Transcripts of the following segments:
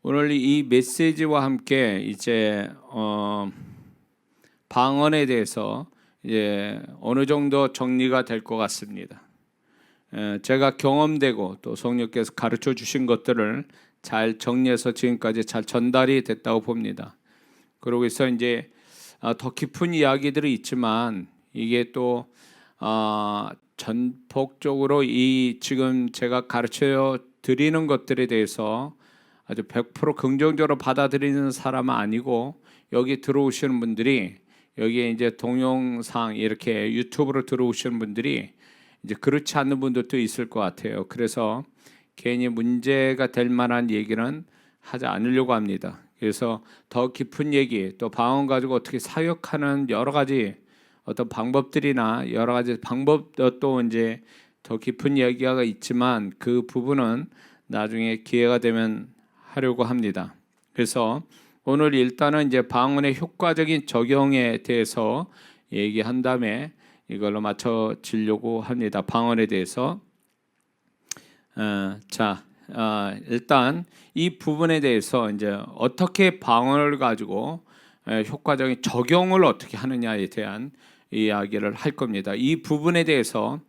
오늘 이 메시지와 함께 이제 방언에 대해서 이제 어느 정도 정리가 될 것 같습니다. 제가 경험되고 또 성령께서 가르쳐 주신 것들을 잘 정리해서 지금까지 잘 전달이 됐다고 봅니다. 그러고 있어 이제 더 깊은 이야기들이 있지만 이게 또 전폭적으로 이 지금 제가 가르쳐 드리는 것들에 대해서 아주 100% 긍정적으로 받아들이는 사람은 아니고, 여기 들어오시는 분들이, 여기에 이제 동영상 이렇게 유튜브로 들어오시는 분들이 이제 그렇지 않는 분들도 있을 것 같아요. 그래서 괜히 문제가 될 만한 얘기는 하지 않으려고 합니다. 그래서 더 깊은 얘기, 또 방언 가지고 어떻게 사역하는 여러 가지 어떤 방법들이나 여러 가지 방법도 또 이제 더 깊은 이야기가 있지만 그 부분은 나중에 기회가 되면 하려고 합니다. 그래서 오늘 일단은 이제 방언의 효과적인 적용에 대해서 얘기한 다음에 이걸로 맞춰지려고 합니다. 방언에 대해서. 일단 이 부분에 대해서 이제 어떻게 방언을 가지고 효과적인 적용을 어떻게 하느냐에 대한 이야기를 할 겁니다. 이 부분에 대해서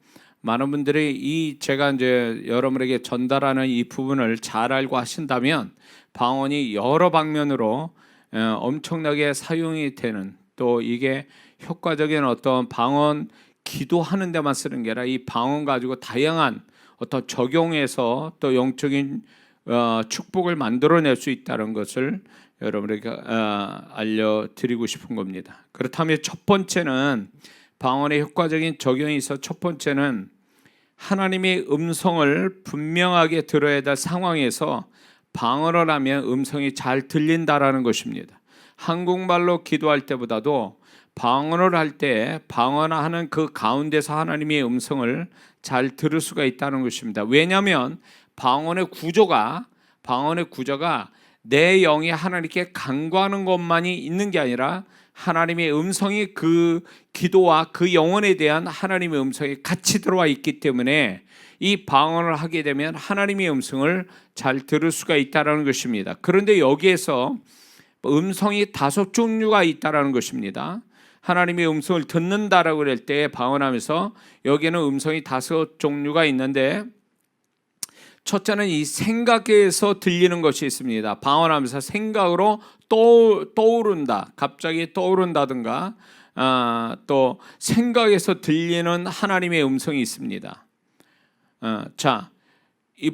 많은 분들이 제가 이제 여러분에게 전달하는 이 부분을 잘 알고 하신다면 방언이 여러 방면으로 엄청나게 사용이 되는, 또 이게 효과적인 어떤 방언 기도하는 데만 쓰는 게 아니라 이 방언 가지고 다양한 어떤 적용해서 또 영적인 축복을 만들어낼 수 있다는 것을 여러분에게 알려드리고 싶은 겁니다. 그렇다면 첫 번째는 방언의 효과적인 적용이 있어 첫 번째는 하나님의 음성을 분명하게 들어야 될 상황에서 방언을 하면 음성이 잘 들린다라는 것입니다. 한국말로 기도할 때보다도 방언을 할 때 방언하는 그 가운데서 하나님의 음성을 잘 들을 수가 있다는 것입니다. 왜냐하면 방언의 구조가 내 영이 하나님께 간구하는 것만이 있는 게 아니라 하나님의 음성이 그 기도와 그 영혼에 대한 하나님의 음성이 같이 들어와 있기 때문에 이 방언을 하게 되면 하나님의 음성을 잘 들을 수가 있다는 것입니다. 그런데 여기에서 음성이 5종류가 있다는 것입니다. 하나님의 음성을 듣는다라고 할 때 방언하면서 여기에는 음성이 5종류가 있는데, 첫째는 이 생각에서 들리는 것이 있습니다. 방언하면서 생각으로 떠오른다, 갑자기 떠오른다든가 또 생각에서 들리는 하나님의 음성이 있습니다.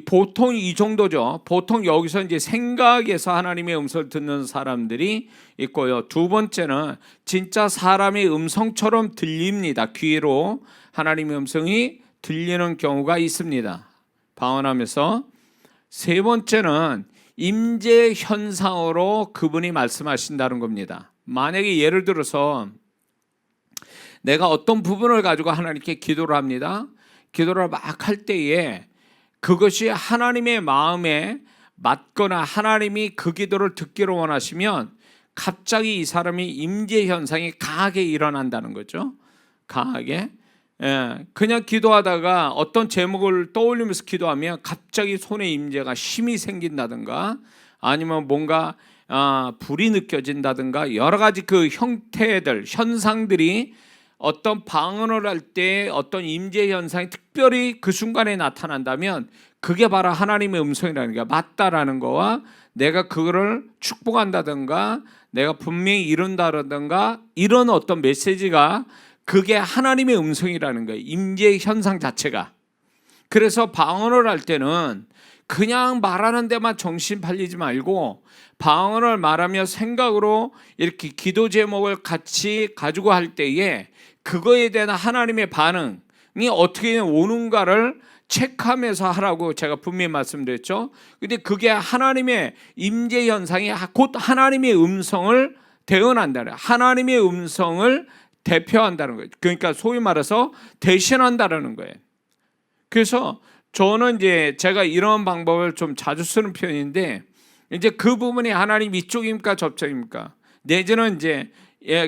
보통 이 정도죠. 보통 여기서 이제 생각에서 하나님의 음성을 듣는 사람들이 있고요. 두 번째는 진짜 사람의 음성처럼 들립니다. 귀로 하나님의 음성이 들리는 경우가 있습니다. 방언하면서. 세 번째는 임재 현상으로 그분이 말씀하신다는 겁니다. 만약에 예를 들어서 내가 어떤 부분을 가지고 하나님께 기도를 합니다. 기도를 막 할 때에 그것이 하나님의 마음에 맞거나 하나님이 그 기도를 듣기를 원하시면 갑자기 이 사람이 임재 현상이 강하게 일어난다는 거죠. 강하게. 그냥 기도하다가 어떤 제목을 떠올리면서 기도하면 갑자기 손에 임재가 힘이 생긴다든가, 아니면 뭔가 불이 느껴진다든가, 여러 가지 그 형태들, 현상들이 어떤 방언을 할 때 어떤 임재 현상이 특별히 그 순간에 나타난다면 그게 바로 하나님의 음성이라는 게 맞다라는 거와, 내가 그거를 축복한다든가 내가 분명히 이룬다든가 이런 어떤 메시지가 그게 하나님의 음성이라는 거예요. 임재 현상 자체가. 그래서 방언을 할 때는 그냥 말하는 데만 정신 팔리지 말고 방언을 말하며 생각으로 이렇게 기도 제목을 같이 가지고 할 때에 그거에 대한 하나님의 반응이 어떻게 오는가를 체크하면서 하라고 제가 분명히 말씀드렸죠. 근데 그게 하나님의 임재 현상이 곧 하나님의 음성을 대언한다는, 하나님의 음성을 대표한다는 거예요. 그러니까 소위 말해서 대신한다는 거예요. 그래서 저는 이제 제가 이런 방법을 좀 자주 쓰는 편인데, 이제 그 부분이 하나님 이쪽입니까 저쪽입니까, 내지는 이제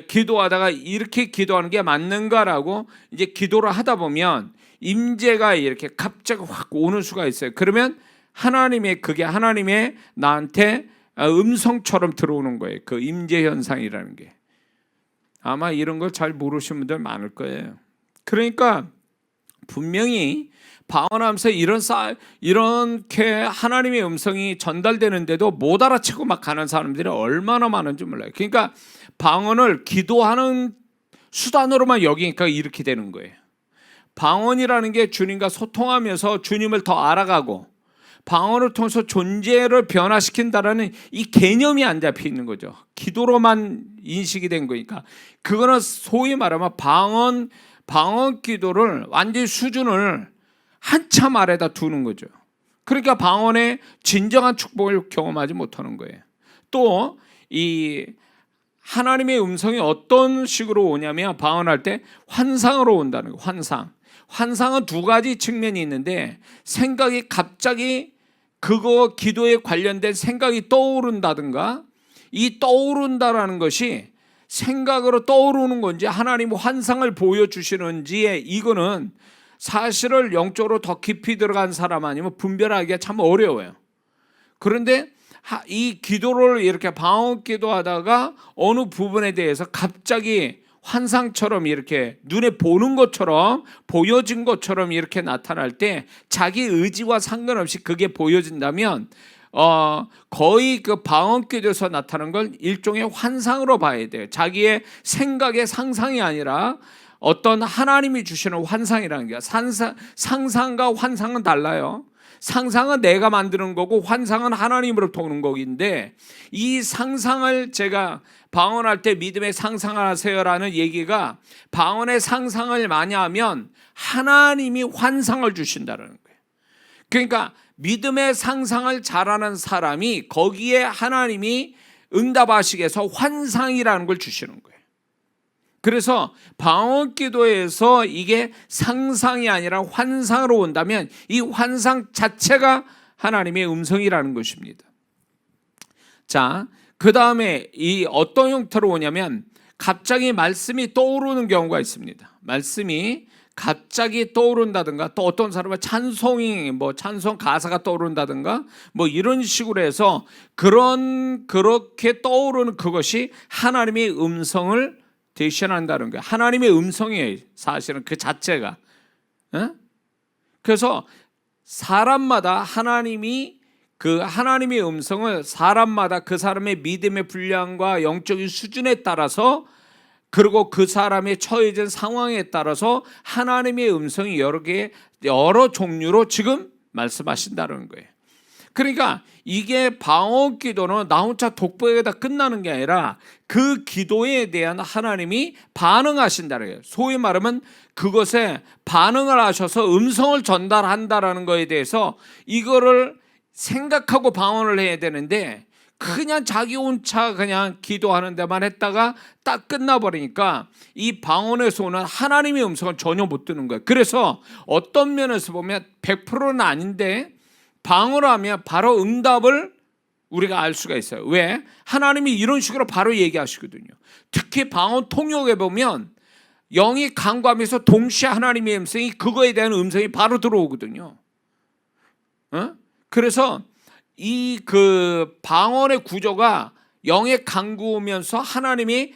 기도하다가 이렇게 기도하는 게 맞는가라고 이제 기도를 하다 보면 임재가 이렇게 갑자기 확 오는 수가 있어요. 그러면 그게 하나님의 나한테 음성처럼 들어오는 거예요. 그 임재 현상이라는 게. 아마 이런 걸 잘 모르시는 분들 많을 거예요. 그러니까 분명히 방언하면서 이렇게 하나님의 음성이 전달되는데도 못 알아채고 막 가는 사람들이 얼마나 많은지 몰라요. 그러니까 방언을 기도하는 수단으로만 여기니까 이렇게 되는 거예요. 방언이라는 게 주님과 소통하면서 주님을 더 알아가고 방언을 통해서 존재를 변화시킨다라는 이 개념이 안 잡혀 있는 거죠. 기도로만 인식이 된 거니까. 그거는 소위 말하면 방언 기도를 완전히 수준을 한참 아래다 두는 거죠. 그러니까 방언의 진정한 축복을 경험하지 못하는 거예요. 또 이 하나님의 음성이 어떤 식으로 오냐면 방언할 때 환상으로 온다는 거예요. 환상은 두 가지 측면이 있는데 생각이 갑자기 그거 기도에 관련된 생각이 떠오른다든가 이 떠오른다라는 것이 생각으로 떠오르는 건지 하나님 환상을 보여주시는지에 이거는 사실을 영적으로 더 깊이 들어간 사람 아니면 분별하기가 참 어려워요. 그런데 이 기도를 이렇게 방언 기도하다가 어느 부분에 대해서 갑자기 환상처럼 이렇게 눈에 보는 것처럼 보여진 것처럼 이렇게 나타날 때 자기 의지와 상관없이 그게 보여진다면 거의 그 방언 기도에서 나타나는 걸 일종의 환상으로 봐야 돼요. 자기의 생각의 상상이 아니라 어떤 하나님이 주시는 환상이라는 게 상상과 환상은 달라요. 상상은 내가 만드는 거고 환상은 하나님으로부터 오는 거긴데 이 상상을 제가 방언할 때 믿음의 상상하세요라는 얘기가 방언의 상상을 많이 하면 하나님이 환상을 주신다는 거예요. 그러니까 믿음의 상상을 잘하는 사람이 거기에 하나님이 응답하시기 위해서 환상이라는 걸 주시는 거예요. 그래서 방언 기도에서 이게 상상이 아니라 환상으로 온다면 이 환상 자체가 하나님의 음성이라는 것입니다. 자, 그 다음에 이 어떤 형태로 오냐면 갑자기 말씀이 떠오르는 경우가 있습니다. 말씀이 갑자기 떠오른다든가 또 어떤 사람은 찬송 가사가 떠오른다든가 이런 식으로 해서 그렇게 떠오르는 그것이 하나님의 음성을 대신한다는 거예요. 하나님의 음성이에요. 사실은 그 자체가. 그래서 사람마다 하나님의 음성을 사람마다 그 사람의 믿음의 분량과 영적인 수준에 따라서 그리고 그 사람의 처해진 상황에 따라서 하나님의 음성이 여러 종류로 지금 말씀하신다는 거예요. 그러니까 이게 방언 기도는 나 혼자 독백에다 끝나는 게 아니라 그 기도에 대한 하나님이 반응하신다는 거예요. 소위 말하면 그것에 반응을 하셔서 음성을 전달한다라는 거에 대해서 이거를 생각하고 방언을 해야 되는데 그냥 자기 혼자 그냥 기도하는 데만 했다가 딱 끝나버리니까 이 방언에서 오는 하나님의 음성은 전혀 못 듣는 거예요. 그래서 어떤 면에서 보면 100%는 아닌데 방언을 하면 바로 응답을 우리가 알 수가 있어요. 왜? 하나님이 이런 식으로 바로 얘기하시거든요. 특히 방언 통역에 보면 영이 간구하면서 동시에 하나님의 음성이 그거에 대한 음성이 바로 들어오거든요. 그래서 이 방언의 구조가 영에 간구하면서 하나님의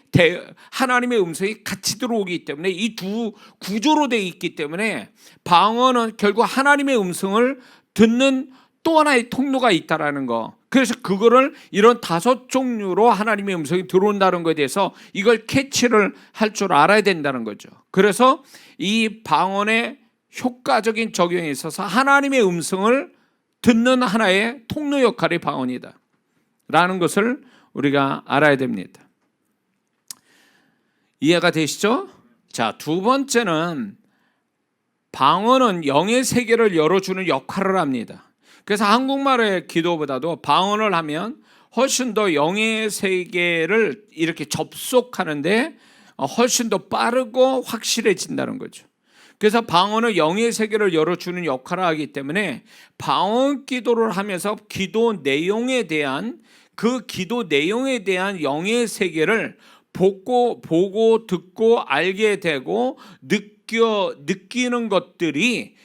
음성이 같이 들어오기 때문에 이 두 구조로 되어 있기 때문에 방언은 결국 하나님의 음성을 듣는 또 하나의 통로가 있다라는 거. 그래서 그거를 이런 5종류로 하나님의 음성이 들어온다는 것에 대해서 이걸 캐치를 할 줄 알아야 된다는 거죠. 그래서 이 방언의 효과적인 적용에 있어서 하나님의 음성을 듣는 하나의 통로 역할이 방언이다 라는 것을 우리가 알아야 됩니다. 이해가 되시죠? 자, 두 번째는 방언은 영의 세계를 열어주는 역할을 합니다. 그래서 한국말의 기도보다도 방언을 하면 훨씬 더 영의 세계를 이렇게 접속하는데 훨씬 더 빠르고 확실해진다는 거죠. 그래서 방언은 영의 세계를 열어주는 역할을 하기 때문에 방언 기도를 하면서 기도 내용에 대한 영의 세계를 보고 듣고 알게 되고 느끼는 것들이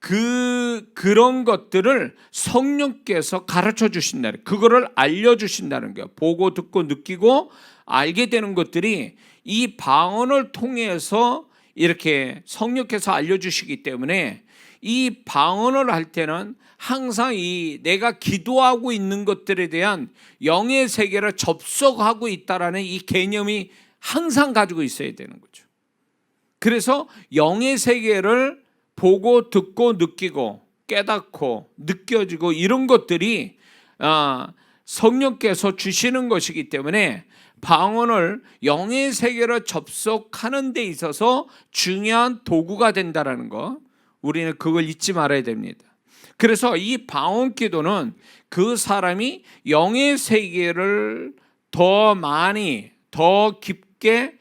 그 그런 것들을 성령께서 가르쳐 주신다는, 그거를 알려주신다는 거예요. 보고 듣고 느끼고 알게 되는 것들이 이 방언을 통해서 이렇게 성령께서 알려주시기 때문에 이 방언을 할 때는 항상 이 내가 기도하고 있는 것들에 대한 영의 세계를 접속하고 있다라는 이 개념이 항상 가지고 있어야 되는 거죠. 그래서 영의 세계를 보고 듣고 느끼고 깨닫고 느껴지고 이런 것들이 성령께서 주시는 것이기 때문에 방언을 영의 세계로 접속하는 데 있어서 중요한 도구가 된다는 거, 우리는 그걸 잊지 말아야 됩니다. 그래서 이 방언 기도는 그 사람이 영의 세계를 더 많이 더 깊게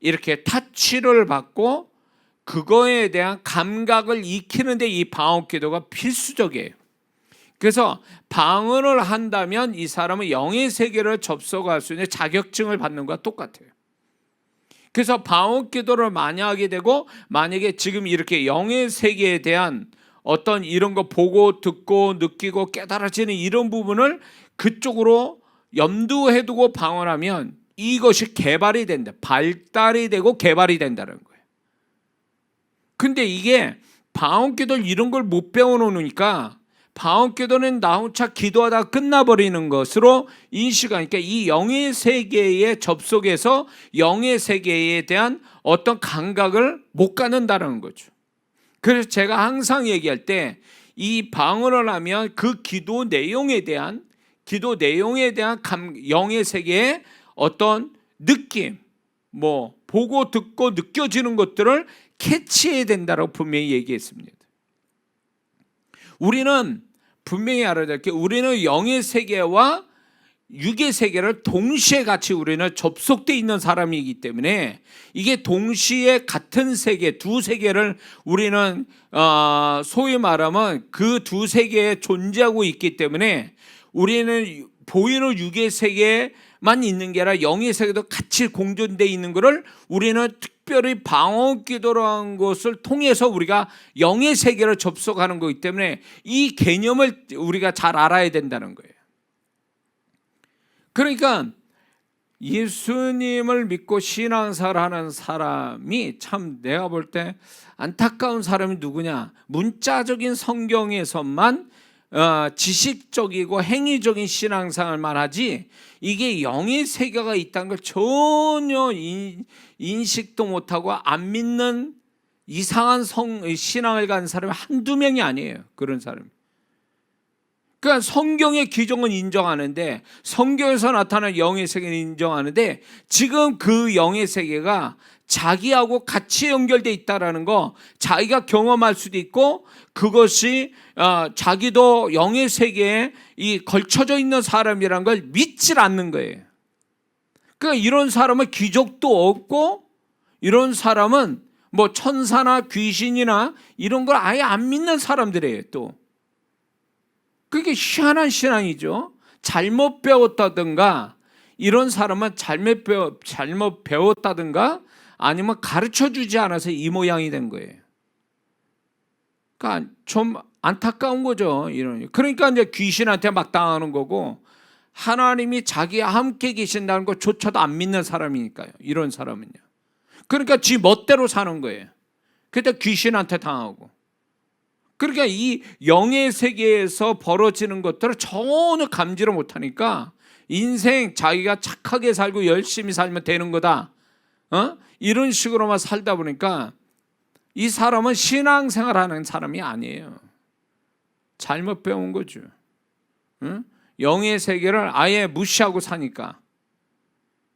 이렇게 타치를 받고 그거에 대한 감각을 익히는데 이 방언 기도가 필수적이에요. 그래서 방언을 한다면 이 사람은 영의 세계를 접속할 수 있는 자격증을 받는 것과 똑같아요. 그래서 방언 기도를 많이 하게 되고, 만약에 지금 이렇게 영의 세계에 대한 어떤 이런 거 보고 듣고 느끼고 깨달아지는 이런 부분을 그쪽으로 염두에 두고 방언하면 이것이 개발이 된다. 발달이 되고 개발이 된다는 거예요. 근데 이게 방언 기도를 이런 걸 못 배워놓으니까 방언 기도는 나 혼자 기도하다가 끝나버리는 것으로 인식하니까 이 영의 세계에 접속해서 영의 세계에 대한 어떤 감각을 못 갖는다는 거죠. 그래서 제가 항상 얘기할 때 이 방언을 하면 그 기도 내용에 대한 영의 세계의 어떤 느낌, 뭐 보고 듣고 느껴지는 것들을 캐치해야 된다고 분명히 얘기했습니다. 우리는 분명히 알아야 될 게, 우리는 영의 세계와 육의 세계를 동시에 같이 우리는 접속되어 있는 사람이기 때문에 이게 동시에 같은 세계, 두 세계를 우리는 소위 말하면 그 두 세계에 존재하고 있기 때문에 우리는 보이는 육의 세계만 있는 게 아니라 영의 세계도 같이 공존되어 있는 것을 우리는 특별히 방언 기도라는 것을 통해서 우리가 영의 세계를 접속하는 거기 때문에 이 개념을 우리가 잘 알아야 된다는 거예요. 그러니까 예수님을 믿고 신앙생활 하는 사람이 참 내가 볼 때 안타까운 사람이 누구냐, 문자적인 성경에서만 지식적이고 행위적인 신앙생활만 하지 이게 영의 세계가 있다는 걸 전혀 인식도 못하고 안 믿는 이상한 신앙을 가는 사람이 한두 명이 아니에요. 그런 사람이. 그러니까 성경의 기종은 인정하는데, 성경에서 나타나는 영의 세계는 인정하는데, 지금 그 영의 세계가 자기하고 같이 연결되어 있다는 거 자기가 경험할 수도 있고, 그것이 자기도 영의 세계에 걸쳐져 있는 사람이라는 걸 믿질 않는 거예요. 그러니까 이런 사람은 기적도 없고, 이런 사람은 뭐 천사나 귀신이나 이런 걸 아예 안 믿는 사람들이에요. 또 그게 희한한 신앙이죠. 잘못 배웠다든가, 이런 사람은 잘못 배웠다든가 아니면 가르쳐주지 않아서 이 모양이 된 거예요. 그러니까 좀 안타까운 거죠. 그러니까 이제 귀신한테 막 당하는 거고, 하나님이 자기와 함께 계신다는 것조차도 안 믿는 사람이니까요. 이런 사람은요. 그러니까 지 멋대로 사는 거예요. 그때 귀신한테 당하고. 그러니까 이 영의 세계에서 벌어지는 것들을 전혀 감지를 못하니까 인생 자기가 착하게 살고 열심히 살면 되는 거다, 이런 식으로만 살다 보니까 이 사람은 신앙생활하는 사람이 아니에요. 잘못 배운 거죠. 영의 세계를 아예 무시하고 사니까.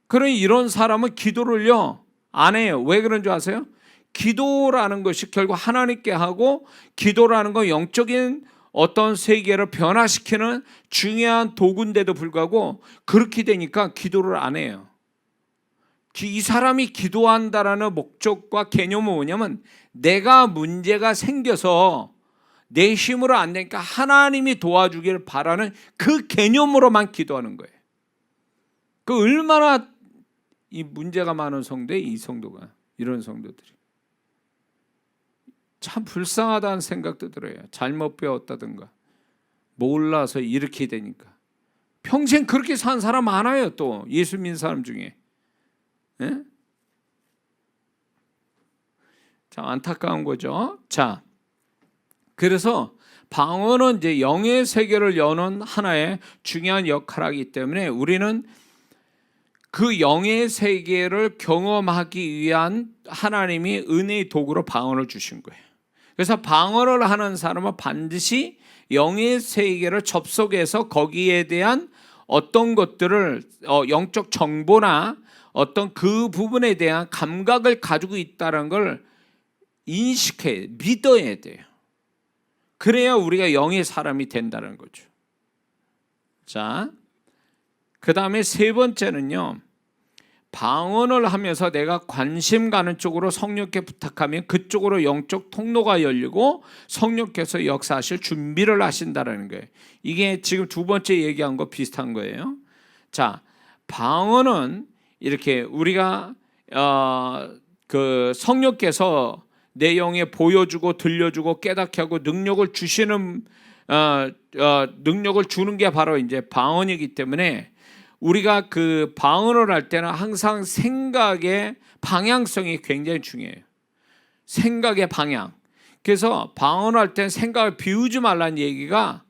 그러니 이런 사람은 기도를요 안 해요. 왜 그런 줄 아세요? 기도라는 것이 결국 하나님께 하고, 기도라는 건 영적인 어떤 세계를 변화시키는 중요한 도구인데도 불구하고 그렇게 되니까 기도를 안 해요. 이 사람이 기도한다라는 목적과 개념은 뭐냐면, 내가 문제가 생겨서 내 힘으로 안 되니까 하나님이 도와주기를 바라는 그 개념으로만 기도하는 거예요. 그 얼마나 이 문제가 많은 성도에 이 성도가, 이런 성도들이. 참 불쌍하다는 생각도 들어요. 잘못 배웠다든가 몰라서 이렇게 되니까. 평생 그렇게 산 사람 많아요. 또 예수 믿는 사람 중에. 예? 참 안타까운 거죠. 자, 그래서 방언은 이제 영의 세계를 여는 하나의 중요한 역할을 하기 때문에 우리는 그 영의 세계를 경험하기 위한 하나님이 은혜의 도구로 방언을 주신 거예요. 그래서 방언을 하는 사람은 반드시 영의 세계를 접속해서 거기에 대한 어떤 것들을 영적 정보나 어떤 그 부분에 대한 감각을 가지고 있다는 걸 인식해 믿어야 돼요. 그래야 우리가 영의 사람이 된다는 거죠. 자, 그 다음에 세 번째는요, 방언을 하면서 내가 관심 가는 쪽으로 성령께 부탁하면 그쪽으로 영적 통로가 열리고 성령께서 역사하실 준비를 하신다는 거예요. 이게 지금 두 번째 얘기한 거 비슷한 거예요. 자, 방언은 이렇게 우리가 그 성령께서 내 영에 보여주고 들려주고 깨닫게 하고 능력을 주시는 능력을 주는 게 바로 이제 방언이기 때문에 우리가 그 방언을 할 때는 항상 생각의 방향성이 굉장히 중요해요. 생각의 방향. 그래서 방언할 때 생각을 비우지 말라는 얘기가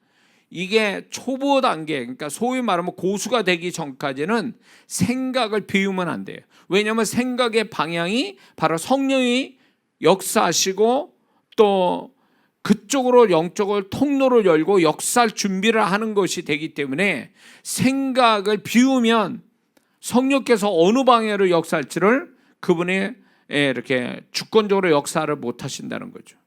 이게 초보 단계, 그러니까 소위 말하면 고수가 되기 전까지는 생각을 비우면 안 돼요. 왜냐하면 생각의 방향이 바로 성령이 역사하시고 또 그쪽으로 영적을 통로를 열고 역사할 준비를 하는 것이 되기 때문에 생각을 비우면 성령께서 어느 방향으로 역사할지를 그분이 이렇게 주권적으로 역사를 못 하신다는 거죠.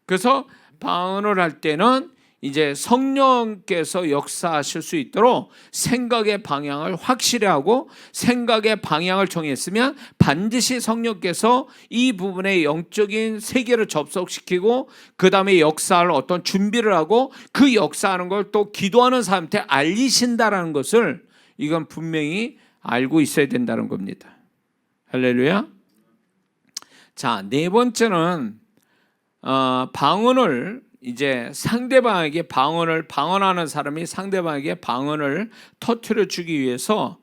그래서 방언을 할 때는 이제 성령께서 역사하실 수 있도록 생각의 방향을 확실히 하고 생각의 방향을 정했으면 반드시 성령께서 이 부분에 영적인 세계를 접속시키고 그 다음에 역사할 어떤 준비를 하고 그 역사하는 걸 또 기도하는 사람한테 알리신다라는 것을 이건 분명히 알고 있어야 된다는 겁니다. 할렐루야. 자, 네 번째는 방언을 이제 상대방에게 방언하는 사람이 상대방에게 방언을 터뜨려 주기 위해서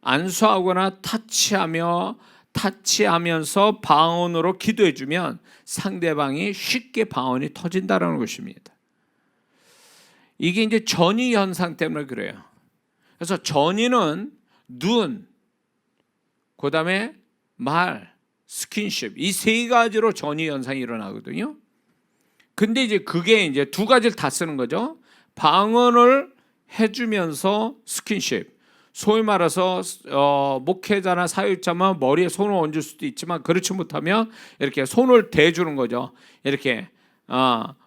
안수하거나 타치하면서 방언으로 기도해 주면 상대방이 쉽게 방언이 터진다는 것입니다. 이게 이제 전이 현상 때문에 그래요. 그래서 전이는 눈, 그다음에 말, 스킨십 이 세 가지로 전이 현상이 일어나거든요. 근데 이제 그게 이제 두 가지를 다 쓰는 거죠. 방언을 해주면서 스킨십. 소위 말해서 목회자나 사역자만 머리에 손을 얹을 수도 있지만 그렇지 못하면 이렇게 손을 대주는 거죠. 이렇게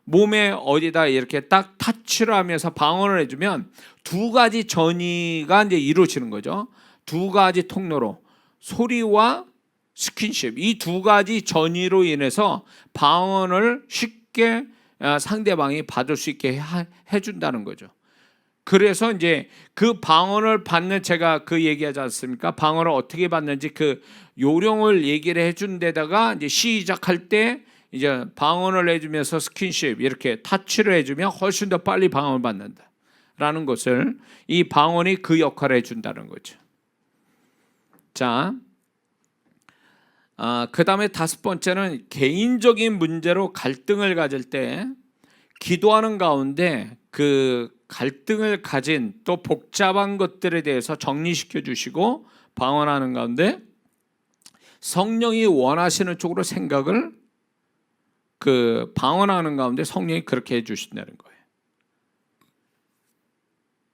몸에 어디다 이렇게 딱 타치를 하면서 방언을 해주면 두 가지 전이가 이제 이루어지는 거죠. 두 가지 통로로 소리와 스킨십 이 두 가지 전이로 인해서 방언을 쉽게 상대방이 받을 수 있게 해준다는 거죠. 그래서 이제 그 방언을 받는 제가 그 얘기하지 않습니까? 방언을 어떻게 받는지 그 요령을 얘기를 해준 데다가 이제 시작할 때 이제 방언을 해주면서 스킨십 이렇게 타치를 해주면 훨씬 더 빨리 방언을 받는다라는 것을 이 방언이 그 역할을 해준다는 거죠. 자. 그 다음에 다섯 번째는 개인적인 문제로 갈등을 가질 때 기도하는 가운데 그 갈등을 가진 또 복잡한 것들에 대해서 정리시켜 주시고 방언하는 가운데 성령이 원하시는 쪽으로 생각을 그 방언하는 가운데 성령이 그렇게 해주신다는 거예요.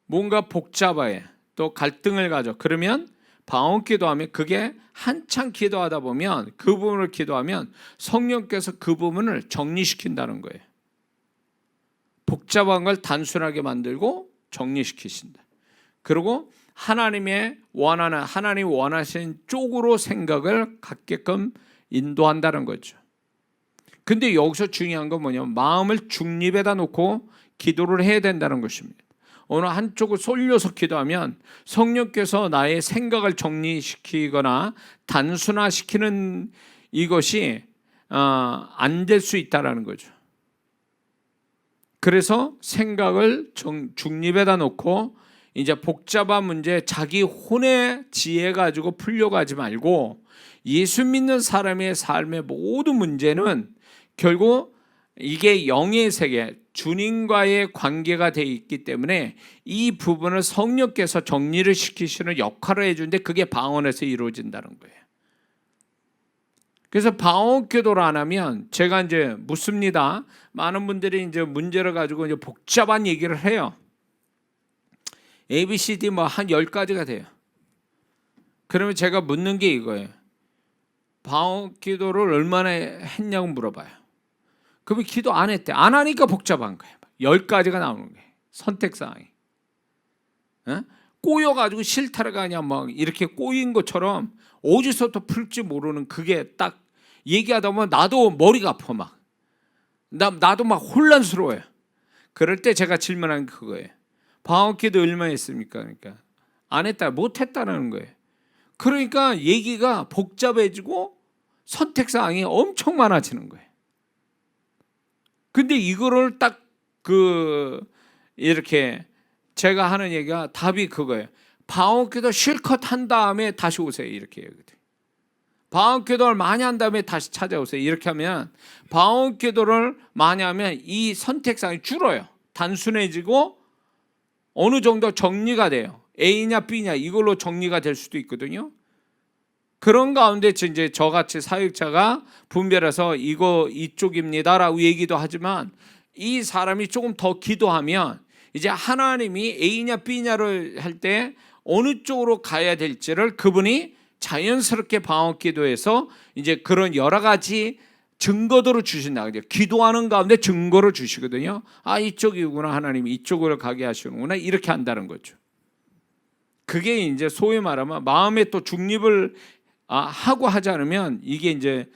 뭔가 복잡해 또 갈등을 가져 그러면 방언 기도하면 그게 한참 기도하다 보면 그 부분을 기도하면 성령께서 그 부분을 정리시킨다는 거예요. 복잡한 걸 단순하게 만들고 정리시키신다. 그리고 하나님이 원하시는 쪽으로 생각을 갖게끔 인도한다는 거죠. 근데 여기서 중요한 건 뭐냐면 마음을 중립에다 놓고 기도를 해야 된다는 것입니다. 어느 한쪽을 쏠려서 기도하면 성령께서 나의 생각을 정리시키거나 단순화시키는 이것이 안 될 수 있다라는 거죠. 그래서 생각을 중립에다 놓고 이제 복잡한 문제 자기 혼의 지혜 가지고 풀려고 하지 말고 예수 믿는 사람의 삶의 모든 문제는 결국 이게 영의 세계, 주님과의 관계가 되어 있기 때문에 이 부분을 성령께서 정리를 시키시는 역할을 해주는데 그게 방언에서 이루어진다는 거예요. 그래서 방언 기도를 안 하면 제가 이제 묻습니다. 많은 분들이 이제 문제를 가지고 이제 복잡한 얘기를 해요. A, B, C, D 뭐 한 10가지가 돼요. 그러면 제가 묻는 게 이거예요. 방언 기도를 얼마나 했냐고 물어봐요. 그러면 기도 안 했대. 안 하니까 복잡한 거예요. 10가지가 나오는 거예요. 선택사항이. 꼬여가지고 실타래가 그냥 막 이렇게 꼬인 것처럼 어디서부터 풀지 모르는 그게 딱 얘기하다 보면 나도 머리가 아파 막. 나도 막 혼란스러워요. 그럴 때 제가 질문한 게 그거예요. 방언 기도 얼마나 했습니까? 그러니까 안 했다, 못 했다는 거예요. 그러니까 얘기가 복잡해지고 선택사항이 엄청 많아지는 거예요. 근데 이거를 딱 이렇게 제가 하는 얘기가 답이 그거예요. 방언 기도 실컷 한 다음에 다시 오세요. 이렇게 얘기해요. 방언 기도를 많이 한 다음에 다시 찾아오세요. 이렇게 하면 방언 기도를 많이 하면 이 선택사항이 줄어요. 단순해지고 어느 정도 정리가 돼요. A냐 B냐 이걸로 정리가 될 수도 있거든요. 그런 가운데 이제 저같이 사역자가 분별해서 이거 이쪽입니다라고 얘기도 하지만 이 사람이 조금 더 기도하면 이제 하나님이 A냐 B냐를 할 때 어느 쪽으로 가야 될지를 그분이 자연스럽게 방언 기도해서 이제 그런 여러 가지 증거들을 주신다. 기도하는 가운데 증거를 주시거든요. 아, 이쪽이구나. 하나님이 이쪽으로 가게 하시는구나. 이렇게 한다는 거죠. 그게 이제 소위 말하면 마음에 또 중립을 하고 하지 않으면 이게 이제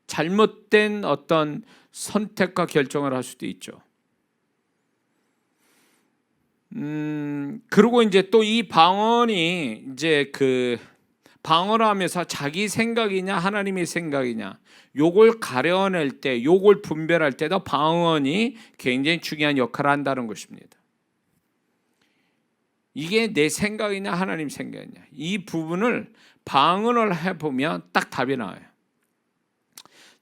잘못된 어떤 선택과 결정을 할 수도 있죠. 그리고 이제 또 이 방언이 이제 방언을 하면서 자기 생각이냐 하나님의 생각이냐 요걸 가려낼 때 요걸 분별할 때도 방언이 굉장히 중요한 역할을 한다는 것입니다. 이게 내 생각이냐 하나님 생각이냐 이 부분을 방언을 해보면 딱 답이 나와요.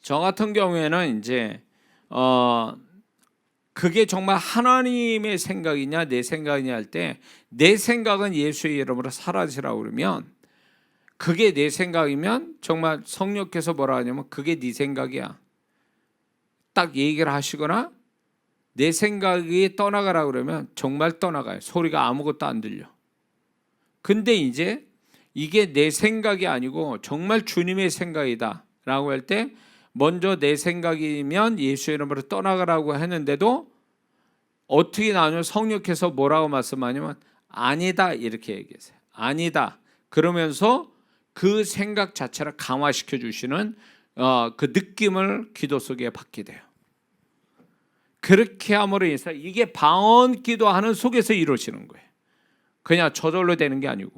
저 같은 경우에는 이제 그게 정말 하나님의 생각이냐 내 생각이냐 할 때 내 생각은 예수의 이름으로 사라지라고 그러면 그게 내 생각이면 정말 성령께서 뭐라 하냐면 그게 네 생각이야 딱 얘기를 하시거나 내 생각이 떠나가라 그러면 정말 떠나가요. 소리가 아무것도 안 들려. 근데 이제 이게 내 생각이 아니고 정말 주님의 생각이다 라고 할 때 먼저 내 생각이면 예수의 이름으로 떠나가라고 했는데도 어떻게 나오냐면 성령께서 뭐라고 말씀하냐면 아니다 이렇게 얘기하세요. 아니다. 그러면서 그 생각 자체를 강화시켜 주시는 그 느낌을 기도 속에 받게 돼요. 그렇게 함으로 인해서 이게 방언 기도하는 속에서 이루어지는 거예요. 그냥 저절로 되는 게 아니고.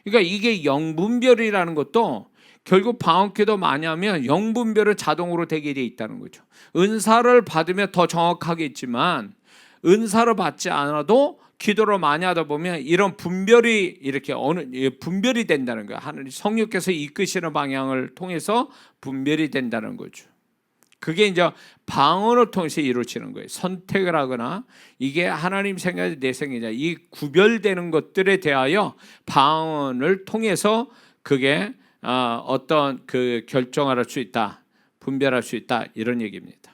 그러니까 이게 영분별이라는 것도 결국 방언 기도 많이 하면 영분별은 자동으로 되게 돼 있다는 거죠. 은사를 받으면 더 정확하겠지만 은사를 받지 않아도 기도를 많이 하다 보면 이런 분별이 이렇게 분별이 된다는 거예요. 하나님 성령께서 이끄시는 방향을 통해서 분별이 된다는 거죠. 그게 이제 방언을 통해서 이루어지는 거예요. 선택을 하거나 이게 하나님 생각이 내 생각이냐 이 구별되는 것들에 대하여 방언을 통해서 그게 어떤 결정을 할 수 있다, 분별할 수 있다 이런 얘기입니다.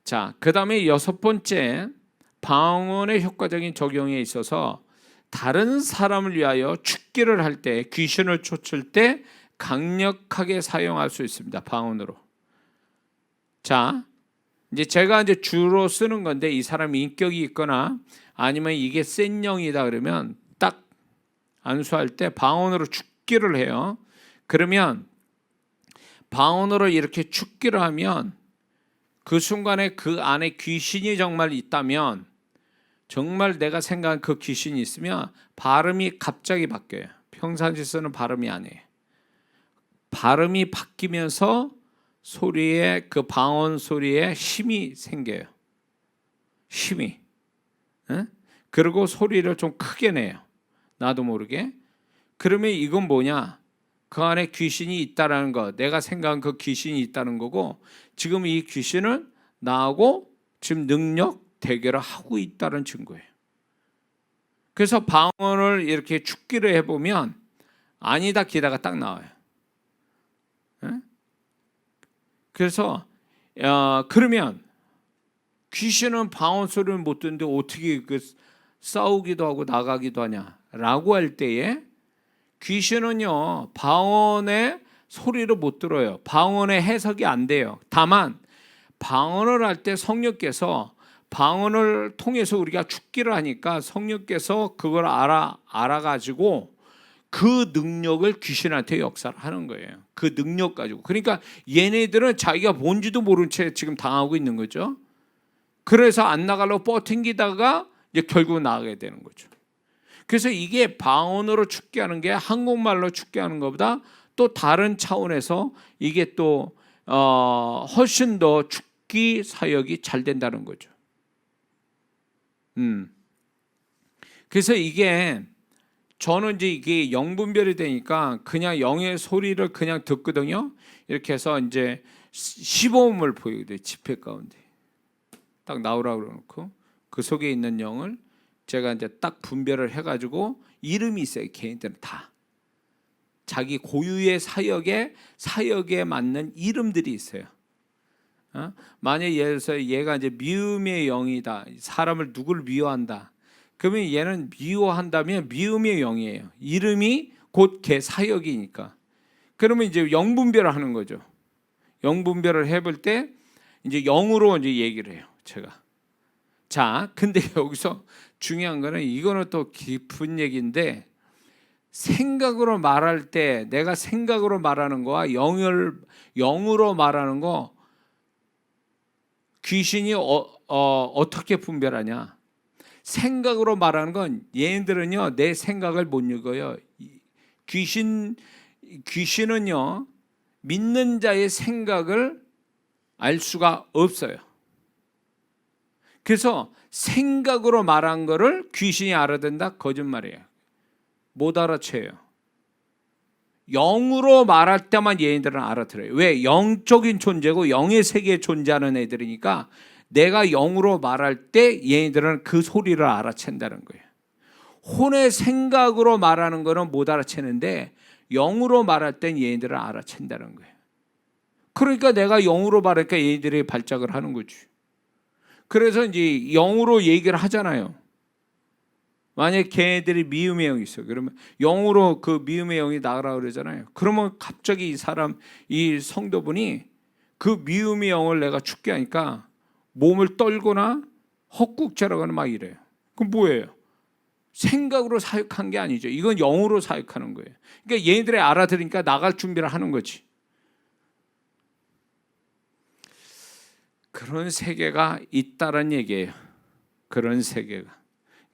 자, 그 다음에 6번째 방언의 효과적인 적용에 있어서 다른 사람을 위하여 축기를 할 때 귀신을 쫓을 때 강력하게 사용할 수 있습니다. 방언으로. 자, 이제 제가 이제 주로 쓰는 건데 이 사람이 인격이 있거나 아니면 이게 센 영이다 그러면 딱 안수할 때 방언으로 축기를 해요. 그러면 방언으로 이렇게 축기를 하면 그 순간에 그 안에 귀신이 정말 있다면 정말 내가 생각한 그 귀신이 있으면 발음이 갑자기 바뀌어요. 평상시 쓰는 발음이 아니에요. 발음이 바뀌면서 소리에 그 방언 소리에 힘이 생겨요. 힘이. 응? 그리고 소리를 좀 크게 내요. 나도 모르게. 그러면 이건 뭐냐? 그 안에 귀신이 있다라는 거. 내가 생각한 그 귀신이 있다는 거고, 지금 이 귀신은 나하고 지금 능력 대결을 하고 있다는 증거예요. 그래서 방언을 이렇게 축기를 해보면 아니다 기다가 딱 나와요. 응? 그래서 그러면 귀신은 방언 소리를 못 듣는데 어떻게 그 싸우기도 하고 나가기도 하냐라고 할 때에 귀신은요 방언의 소리를 못 들어요. 방언의 해석이 안 돼요. 다만 방언을 할 때 성령께서 방언을 통해서 우리가 축기를 하니까 성령께서 그걸 알아가지고 그 능력을 귀신한테 역사를 하는 거예요. 그 능력 가지고. 그러니까 얘네들은 자기가 뭔지도 모른 채 지금 당하고 있는 거죠. 그래서 안 나가려고 뻗팅기다가 이제 결국 나가게 되는 거죠. 그래서 이게 방언으로 축기하는 게 한국말로 축기하는 것보다 또 다른 차원에서 이게 또 훨씬 더 축기 사역이 잘 된다는 거죠. 그래서 이게 저는 이제 이게 영분별이 되니까 그냥 영의 소리를 그냥 듣거든요. 이렇게 해서 이제 시범을 보이거든요. 집회 가운데 딱 나오라고 그러놓고 그 속에 있는 영을 제가 이제 딱 분별을 해가지고 이름이 있어요. 개인들은 다 자기 고유의 사역에 맞는 이름들이 있어요. 만약 예를 들어서 얘가 이제 미움의 영이다. 사람을 누구를 미워한다. 그러면 얘는 미워한다면 미움의 영이에요. 이름이 곧 걔 사역이니까. 그러면 이제 영분별을 하는 거죠. 영분별을 해볼 때 이제 영으로 이제 얘기를 해요. 제가. 자, 근데 여기서 중요한 거는 이거는 또 깊은 얘기인데 생각으로 말할 때 내가 생각으로 말하는 거와 영으로 말하는 거 귀신이 어떻게 분별하냐? 생각으로 말하는 건 얘네들은요 내 생각을 못 읽어요. 귀신은요 믿는 자의 생각을 알 수가 없어요. 그래서 생각으로 말한 거를 귀신이 알아듣는다? 거짓말이에요. 못 알아채요. 영으로 말할 때만 얘네들은 알아들어요. 왜? 영적인 존재고 영의 세계에 존재하는 애들이니까 내가 영으로 말할 때 얘네들은 그 소리를 알아챈다는 거예요. 혼의 생각으로 말하는 거는 못 알아채는데 영으로 말할 땐 얘네들은 알아챈다는 거예요. 그러니까 내가 영으로 말하니까 얘네들이 발작을 하는 거지. 그래서 이제 영으로 얘기를 하잖아요. 만약에 걔네들이 미움의 영이 있어요. 그러면 영으로 그 미움의 영이 나가라 그러잖아요. 그러면 갑자기 이 성도분이 그 미움의 영을 내가 죽게 하니까 몸을 떨거나 헛국자라거나 막 이래요. 그럼 뭐예요? 생각으로 사역한 게 아니죠. 이건 영으로 사역하는 거예요. 그러니까 얘네들이 알아들으니까 나갈 준비를 하는 거지. 그런 세계가 있다는 얘기예요. 그런 세계가.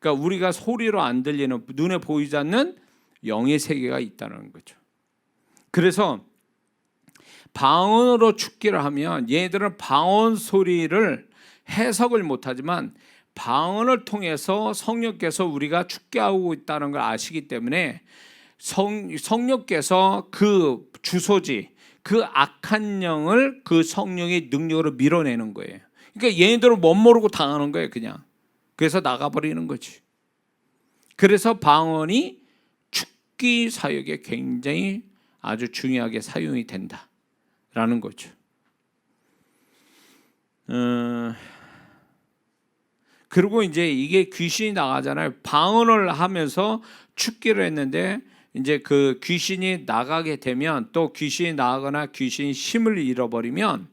그러니까 우리가 소리로 안 들리는 눈에 보이지 않는 영의 세계가 있다는 거죠. 그래서 방언으로 축기를 하면 얘들은 방언 소리를 해석을 못하지만 방언을 통해서 성령께서 우리가 축기하고 있다는 걸 아시기 때문에 성령께서 그 주소지 그 악한 영을 그 성령의 능력으로 밀어내는 거예요. 그러니까 얘네들은 못 모르고 당하는 거예요. 그냥. 그래서 나가버리는 거지. 그래서 방언이 축기 사역에 굉장히 아주 중요하게 사용이 된다라는 거죠. 그리고 이제 이게 귀신이 나가잖아요. 방언을 하면서 축기를 했는데 이제 그 귀신이 나가게 되면 또 귀신이 나가거나 귀신이 힘을 잃어버리면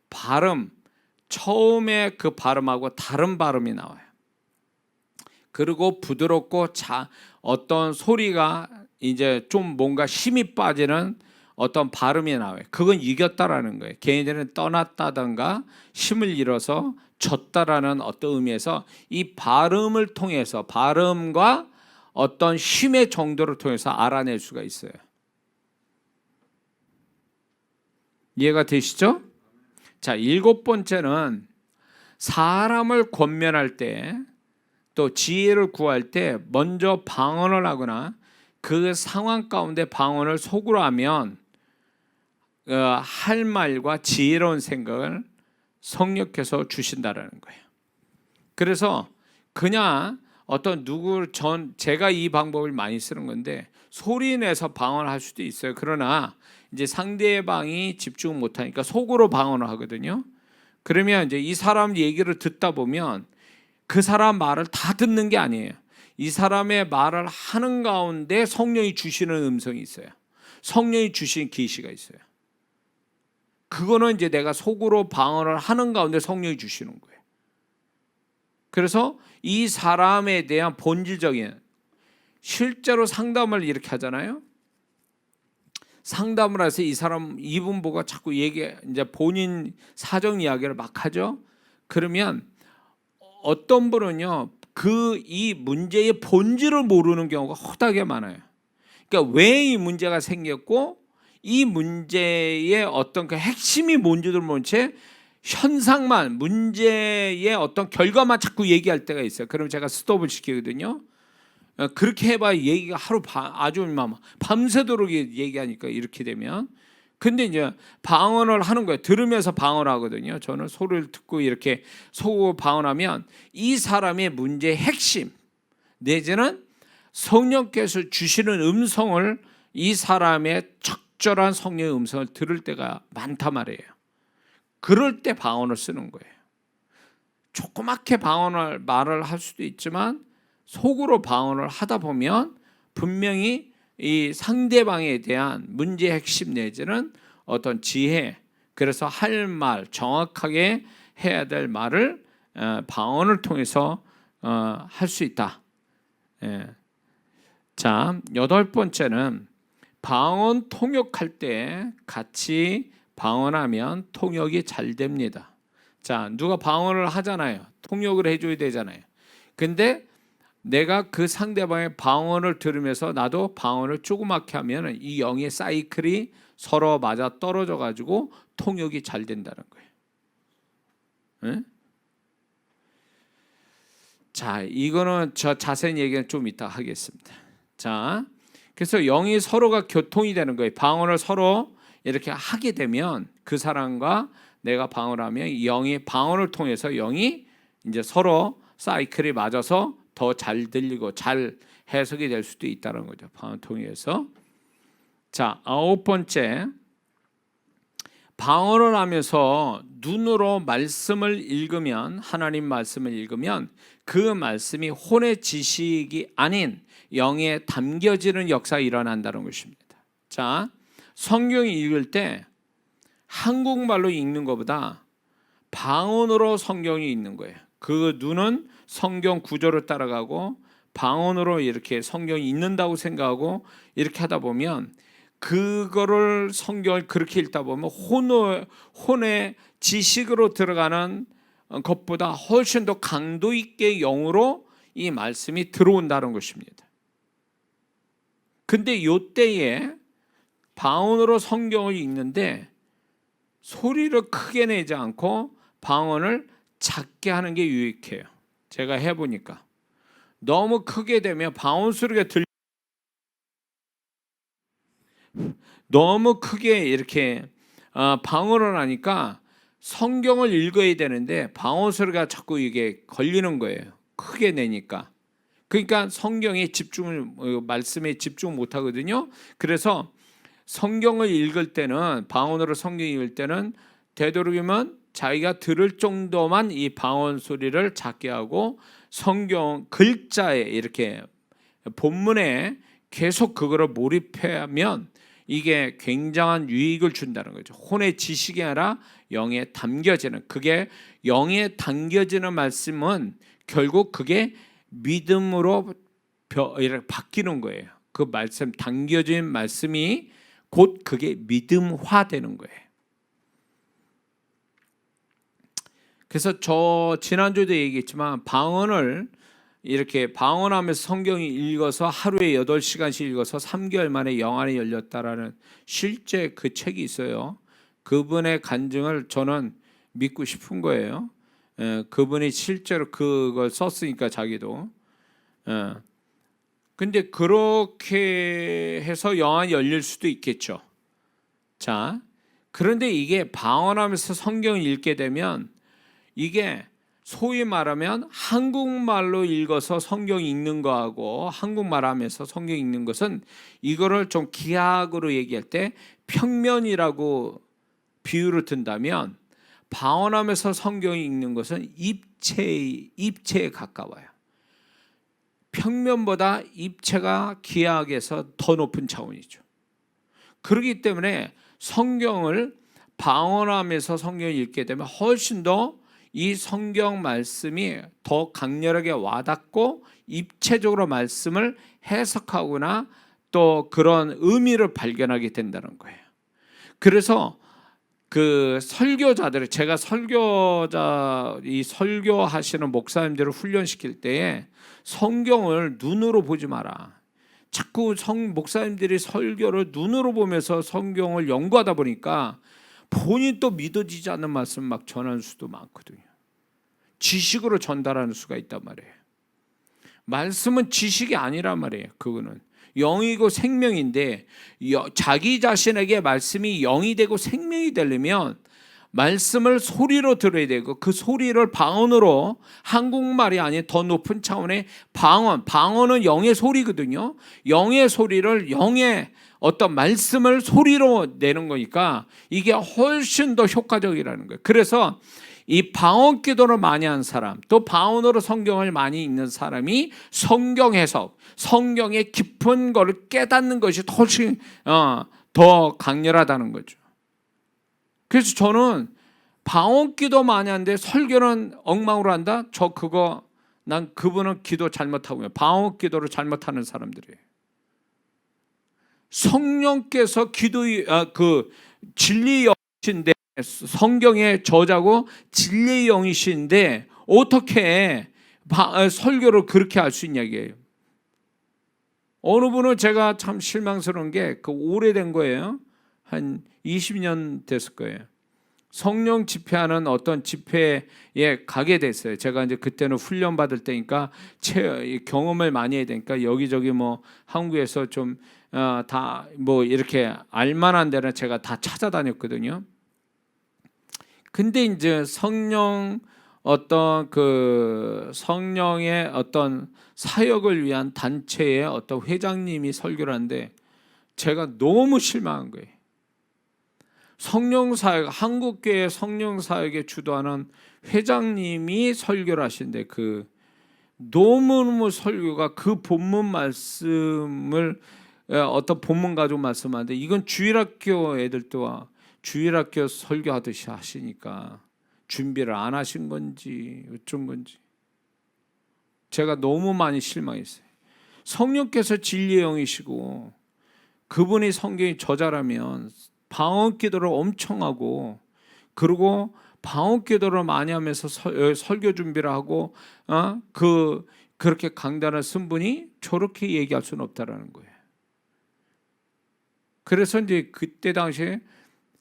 발음 처음에 그 발음하고 다른 발음이 나와요. 그리고 부드럽고 어떤 소리가 이제 좀 뭔가 힘이 빠지는 어떤 발음이 나와요. 그건 이겼다라는 거예요. 걔네들은 떠났다던가 힘을 잃어서 졌다라는 어떤 의미에서 이 발음을 통해서 발음과 어떤 힘의 정도를 통해서 알아낼 수가 있어요. 이해가 되시죠? 자, 일곱 번째는 사람을 권면할 때, 또 지혜를 구할 때 먼저 방언을 하거나 그 상황 가운데 방언을 속으로 하면 할 말과 지혜로운 생각을 성령께서 주신다라는 거예요. 그래서 그냥 어떤 제가 이 방법을 많이 쓰는 건데 소리 내서 방언을 할 수도 있어요. 그러나 이제 상대방이 집중 못하니까 속으로 방언을 하거든요. 그러면 이제 이 사람 얘기를 듣다 보면 그 사람 말을 다 듣는 게 아니에요. 이 사람의 말을 하는 가운데 성령이 주시는 음성이 있어요. 성령이 주신 계시가 있어요. 그거는 이제 내가 속으로 방언을 하는 가운데 성령이 주시는 거예요. 그래서 이 사람에 대한 본질적인, 실제로 상담을 이렇게 하잖아요. 상담을 해서 이분 보고 자꾸 이제 본인 사정 이야기를 막 하죠. 그러면 어떤 분은요, 이 문제의 본질을 모르는 경우가 허다하게 많아요. 그러니까 왜 이 문제가 생겼고 이 문제의 어떤 그 핵심이 뭔지도 모른 채 현상만, 문제의 어떤 결과만 자꾸 얘기할 때가 있어요. 그럼 제가 스톱을 시키거든요. 그렇게 해봐야 얘기가 아주 밤새도록 얘기하니까 이렇게 되면. 근데 이제 방언을 하는 거예요. 들으면서 방언하거든요. 저는 소리를 듣고 이렇게 속으로 방언하면 이 사람의 문제의 핵심 내지는 성령께서 주시는 음성을, 이 사람의 적절한 성령의 음성을 들을 때가 많단 말이에요. 그럴 때 방언을 쓰는 거예요. 조그맣게 말을 할 수도 있지만 속으로 방언을 하다 보면 분명히 이 상대방에 대한 문제의 핵심 내지는 어떤 지혜, 그래서 할 말, 정확하게 해야 될 말을 방언을 통해서 할 수 있다. 자, 여덟 번째는 방언 통역할 때 같이 방언하면 통역이 잘 됩니다. 자, 누가 방언을 하잖아요. 통역을 해줘야 되잖아요. 근데 내가 그 상대방의 방언을 들으면서 나도 방언을 조그맣게 하면 이 영의 사이클이 서로 맞아 떨어져 가지고 통역이 잘 된다는 거예요. 네? 자, 이거는 저 자세한 얘기는 좀 이따 하겠습니다. 자, 그래서 영이 서로가 교통이 되는 거예요. 방언을 서로 이렇게 하게 되면 그 사람과 내가 방언을 하면 영이 방언을 통해서 영이 이제 서로 사이클이 맞아서 더 잘 들리고 잘 해석이 될 수도 있다는 거죠. 방언 통해서. 자, 아홉 번째, 방언을 하면서 눈으로 말씀을 읽으면, 하나님 말씀을 읽으면 그 말씀이 혼의 지식이 아닌 영에 담겨지는 역사가 일어난다는 것입니다. 자, 성경 읽을 때 한국말로 읽는 것보다 방언으로 성경이 읽는 거예요. 그 눈은 성경 구조를 따라가고 방언으로 이렇게 성경이 읽는다고 생각하고 이렇게 하다 보면 그거를 성경을 그렇게 읽다 보면 혼의 지식으로 들어가는 것보다 훨씬 더 강도 있게 영으로 이 말씀이 들어온다는 것입니다. 근데 요때에 방언으로 성경을 읽는데 소리를 크게 내지 않고 방언을 작게 하는 게 유익해요. 제가 해보니까 너무 크게 되면 방언 소리가 너무 크게 이렇게 방언을 하니까 성경을 읽어야 되는데 방언 소리가 자꾸 이게 걸리는 거예요. 크게 내니까. 그러니까 말씀에 집중 못 하거든요. 그래서 성경을 읽을 때는, 방언으로 성경 읽을 때는 되도록이면 자기가 들을 정도만 이 방언 소리를 작게 하고 성경 글자에 이렇게 본문에 계속 그거를 몰입하면 이게 굉장한 유익을 준다는 거죠. 혼의 지식이 아니라 영에 담겨지는, 그게 영에 담겨지는 말씀은 결국 그게 믿음으로 이렇게 바뀌는 거예요. 그 말씀, 담겨진 말씀이 곧 그게 믿음화되는 거예요. 그래서 저 지난주에도 얘기했지만 방언을 이렇게 방언하면서 성경이 읽어서 하루에 8시간씩 읽어서 3개월 만에 영안이 열렸다라는 실제 그 책이 있어요. 그분의 간증을 저는 믿고 싶은 거예요. 그분이 실제로 그걸 썼으니까 자기도. 근데 그렇게 해서 영안이 열릴 수도 있겠죠. 자, 그런데 이게 방언하면서 성경을 읽게 되면 이게 소위 말하면 한국말로 읽어서 성경 읽는 거하고 한국말 하면서 성경 읽는 것은 이거를 좀 기하학으로 얘기할 때 평면이라고 비유를 든다면 방언하면서 성경 읽는 것은 입체에 가까워요. 평면보다 입체가 기하학에서 더 높은 차원이죠. 그렇기 때문에 성경을 방언하면서 성경을 읽게 되면 훨씬 더 이 성경 말씀이 더 강렬하게 와닿고 입체적으로 말씀을 해석하거나 또 그런 의미를 발견하게 된다는 거예요. 그래서 그 설교자들, 제가 이 설교하시는 목사님들을 훈련시킬 때에 성경을 눈으로 보지 마라. 자꾸 목사님들이 설교를 눈으로 보면서 성경을 연구하다 보니까 본인 또 믿어지지 않는 말씀 막 전하는 수도 많거든요. 지식으로 전달하는 수가 있단 말이에요. 말씀은 지식이 아니란 말이에요. 그거는 영이고 생명인데 자기 자신에게 말씀이 영이 되고 생명이 되려면 말씀을 소리로 들어야 되고 그 소리를 방언으로, 한국말이 아닌 더 높은 차원의 방언은 영의 소리거든요. 영의 소리를, 영의 어떤 말씀을 소리로 내는 거니까 이게 훨씬 더 효과적이라는 거예요. 그래서 이 방언 기도를 많이 한 사람, 또 방언으로 성경을 많이 읽는 사람이 성경 해석, 성경의 깊은 거를 깨닫는 것이 훨씬 더 강렬하다는 거죠. 그래서 저는 방언 기도 많이 하는데 설교는 엉망으로 한다? 난 그분은 기도 잘못하고요. 방언 기도를 잘못하는 사람들이에요. 성령께서 진리의 영이신데, 성경의 저자고 진리의 영이신데 어떻게 설교를 그렇게 할 수 있냐 이게요. 어느 분은 제가 참 실망스러운 게 오래된 거예요. 한 20년 됐을 거예요. 성령 집회하는 어떤 집회에 가게 됐어요. 제가 이제 그때는 훈련 받을 때니까 경험을 많이 해야 되니까 여기저기 뭐 한국에서 좀 다 뭐 이렇게 알만한 데는 제가 다 찾아다녔거든요. 근데 이제 성령의 어떤 사역을 위한 단체의 어떤 회장님이 설교를 하는데 제가 너무 실망한 거예요. 성령사역, 한국교회 성령사역에 주도하는 회장님이 설교를 하시는데 너무너무 설교가 그 본문 말씀을 어떤 본문 가지고 말씀하는데 이건 주일학교 애들도 주일학교 설교하듯이 하시니까 준비를 안 하신 건지 어쩐 건지 제가 너무 많이 실망했어요. 성령께서 진리의 영이시고 그분이 성경의 저자라면 방언 기도를 엄청 하고 그리고 방언 기도를 많이 하면서 설교 준비를 하고 그렇게 강단을 쓴 분이 저렇게 얘기할 수는 없다라는 거예요. 그래서 이제 그때 당시에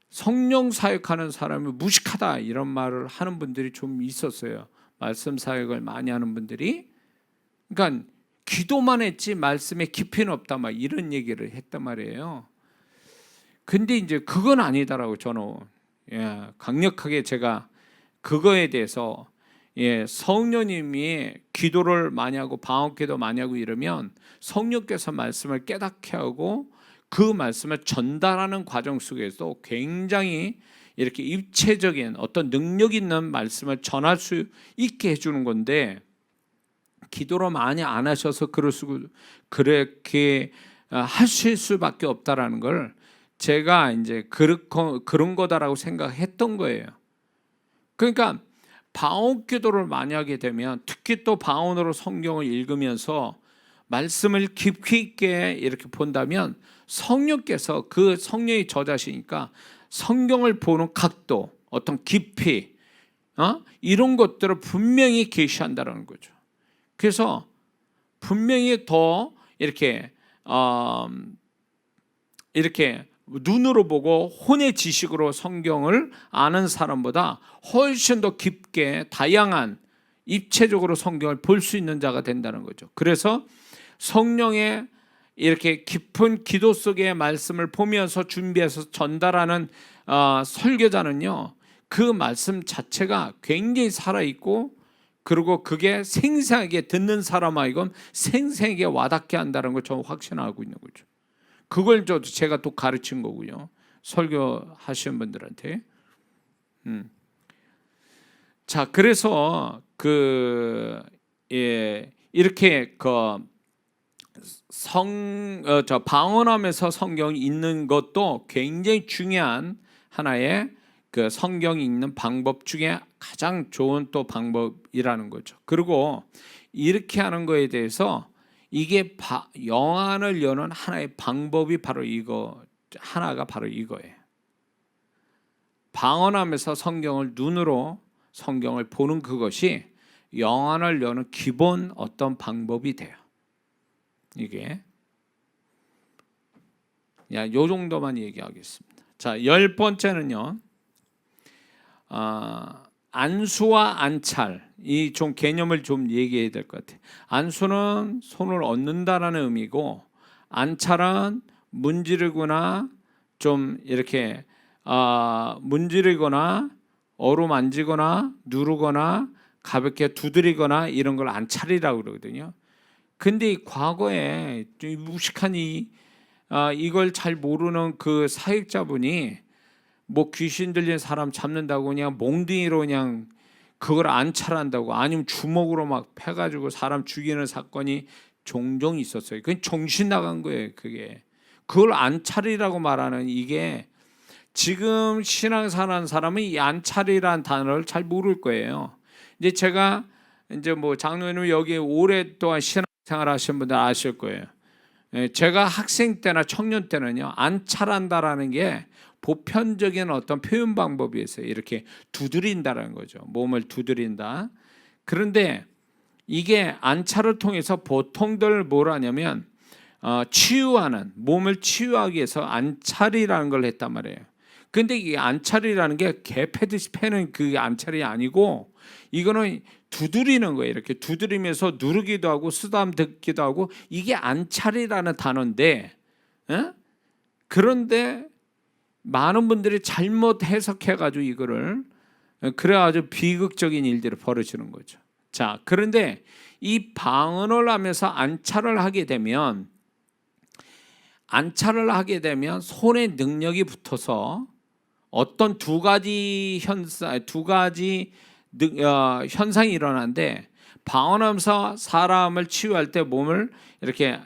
성령 사역하는 사람이 무식하다 이런 말을 하는 분들이 좀 있었어요. 말씀 사역을 많이 하는 분들이. 그러니까 기도만 했지 말씀에 깊이는 없다 막 이런 얘기를 했단 말이에요. 근데 이제 그건 아니다라고 저는 강력하게 제가 그거에 대해서 성령님이 기도를 많이 하고 방언 기도 많이 하고 이러면 성령께서 말씀을 깨닫게 하고 그 말씀을 전달하는 과정 속에서 굉장히 이렇게 입체적인 어떤 능력 있는 말씀을 전할 수 있게 해주는 건데 기도를 많이 안 하셔서 그렇게 하실 수밖에 없다라는 걸 제가 이제 그런 거다라고 생각했던 거예요. 그러니까 방언 기도를 많이 하게 되면 특히 또 방언으로 성경을 읽으면서 말씀을 깊이 있게 이렇게 본다면 성령께서 그 성령의 저자시니까 성경을 보는 각도, 어떤 깊이 이런 것들을 분명히 계시한다는 거죠. 그래서 분명히 더 이렇게 눈으로 보고 혼의 지식으로 성경을 아는 사람보다 훨씬 더 깊게 다양한 입체적으로 성경을 볼 수 있는 자가 된다는 거죠. 그래서 성령의 이렇게 깊은 기도 속의 말씀을 보면서 준비해서 전달하는 설교자는요, 그 말씀 자체가 굉장히 살아있고, 그리고 그게 생생하게 듣는 사람아이건 생생하게 와닿게 한다는 걸 저는 확신하고 있는 거죠. 그걸 제가 또 가르친 거고요, 설교하시는 분들한테. 자, 그래서 이렇게 방언하면서 성경이 있는 것도 굉장히 중요한 하나의 그 성경이 있는 방법 중에 가장 좋은 또 방법이라는 거죠. 그리고 이렇게 하는 거에 대해서 이게 영안을 여는 하나의 방법이 바로 하나가 바로 이거예요. 방언하면서 눈으로 성경을 보는 그것이 영안을 여는 기본 어떤 방법이 돼요. 이게 요 정도만 얘기하겠습니다. 자, 10번째는요, 안수와 안찰, 이 좀 개념을 좀 얘기해야 될 것 같아요. 안수는 손을 얻는다라는 의미고, 안찰은 문지르거나 좀 이렇게 문지르거나 어루만지거나 누르거나 가볍게 두드리거나 이런 걸 안찰이라고 그러거든요. 근데 과거에 무식한 이걸 잘 모르는 그 사역자분이 뭐 귀신 들린 사람 잡는다고 그냥 몽둥이로 그냥 그걸 안찰한다고, 아니면 주먹으로 막 패가지고 사람 죽이는 사건이 종종 있었어요. 그건 정신 나간 거예요. 그걸 안찰이라고 말하는, 이게 지금 신앙생활하는 사람은 이 안찰이라는 단어를 잘 모를 거예요. 이제 제가 뭐 장로님 여기 오랫동안 신앙생활 하신 분들 아실 거예요. 제가 학생 때나 청년 때는요, 안찰한다라는 게 보편적인 어떤 표현 방법이었어요. 이렇게 두드린다라는 거죠. 몸을 두드린다. 그런데 이게 안찰을 통해서 보통들 뭘 하냐면 치유하는, 몸을 치유하기 위해서 안찰이라는 걸 했단 말이에요. 근데 이 안찰이라는 게 개 패듯이 패는 그 안찰이 아니고, 이거는 두드리는 거예요. 이렇게 두드리면서 누르기도 하고 쓰담 듣기도 하고, 이게 안찰이라는 단어인데, 그런데 많은 분들이 잘못 해석해가지고 이거를 그래가지고 비극적인 일들이 벌어지는 거죠. 자, 그런데 이 방언을 하면서 안찰을 하게 되면 손에 능력이 붙어서 어떤 두 가지 현상이 일어나는데, 방언하면서 사람을 치유할 때 몸을 이렇게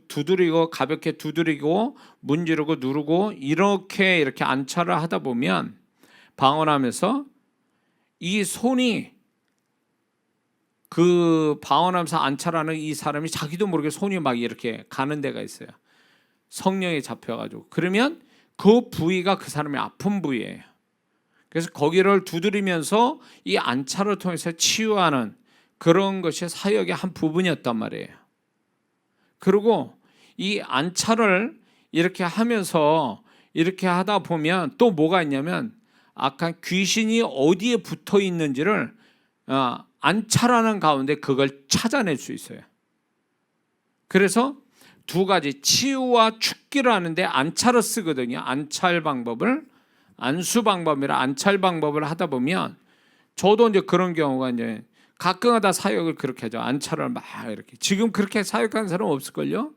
두드리고 가볍게 두드리고 문지르고 누르고 이렇게 안찰을 하다 보면, 방언하면서 이 손이 그 방언하면서 안찰하는 이 사람이 자기도 모르게 손이 막 이렇게 가는 데가 있어요. 성령에 잡혀가지고. 그러면 그 부위가 그 사람의 아픈 부위예요. 그래서 거기를 두드리면서 이 안찰을 통해서 치유하는 그런 것이 사역의 한 부분이었단 말이에요. 그리고 이 안찰을 이렇게 하면서 이렇게 하다 보면 또 뭐가 있냐면, 아까 귀신이 어디에 붙어 있는지를 안찰하는 가운데 그걸 찾아낼 수 있어요. 그래서 두 가지, 치유와 죽기를 하는데 안찰을 쓰거든요. 안찰 방법을, 안수 방법이라 안찰 방법을 하다 보면, 저도 이제 그런 경우가 이제 가끔가다 사역을 그렇게 하죠. 안찰을 막 이렇게. 지금 그렇게 사역하는 사람 없을걸요?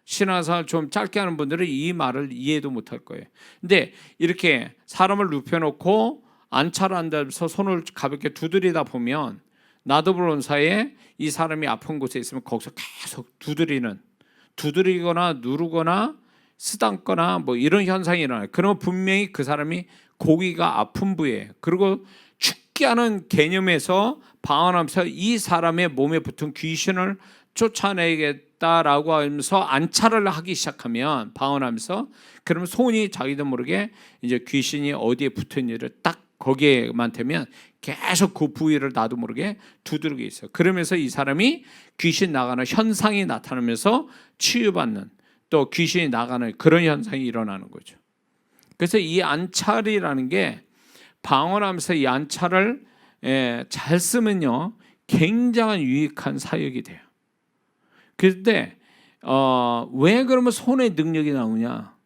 신앙생활 좀 짧게 하는 분들은 이 말을 이해도 못할 거예요. 근데 이렇게 사람을 눕혀놓고 안찰한다면서 손을 가볍게 두드리다 보면, 나도 모르는 사이에 이 사람이 아픈 곳에 있으면 거기서 계속 두드리거나 누르거나 쓰담거나 뭐 이런 현상이 일어나요. 그러면 분명히 그 사람이 고기가 아픈 부위예요. 그리고 죽게 하는 개념에서 방언하면서 이 사람의 몸에 붙은 귀신을 쫓아내겠다라고 하면서 안찰을 하기 시작하면, 방언하면서, 그러면 손이 자기도 모르게 이제 귀신이 어디에 붙은 일을 딱 거기에만 되면 계속 그 부위를 나도 모르게 두드리고 있어요. 그러면서 이 사람이 귀신 나가는 현상이 나타나면서 치유받는, 또 귀신이 나가는 그런 현상이 일어나는 거죠. 그래서 이 안찰이라는 게 방언하면서 이 안찰을 잘 쓰면요 굉장한 유익한 사역이 돼요. 그런데 왜 그러면 손의 능력이 나오냐?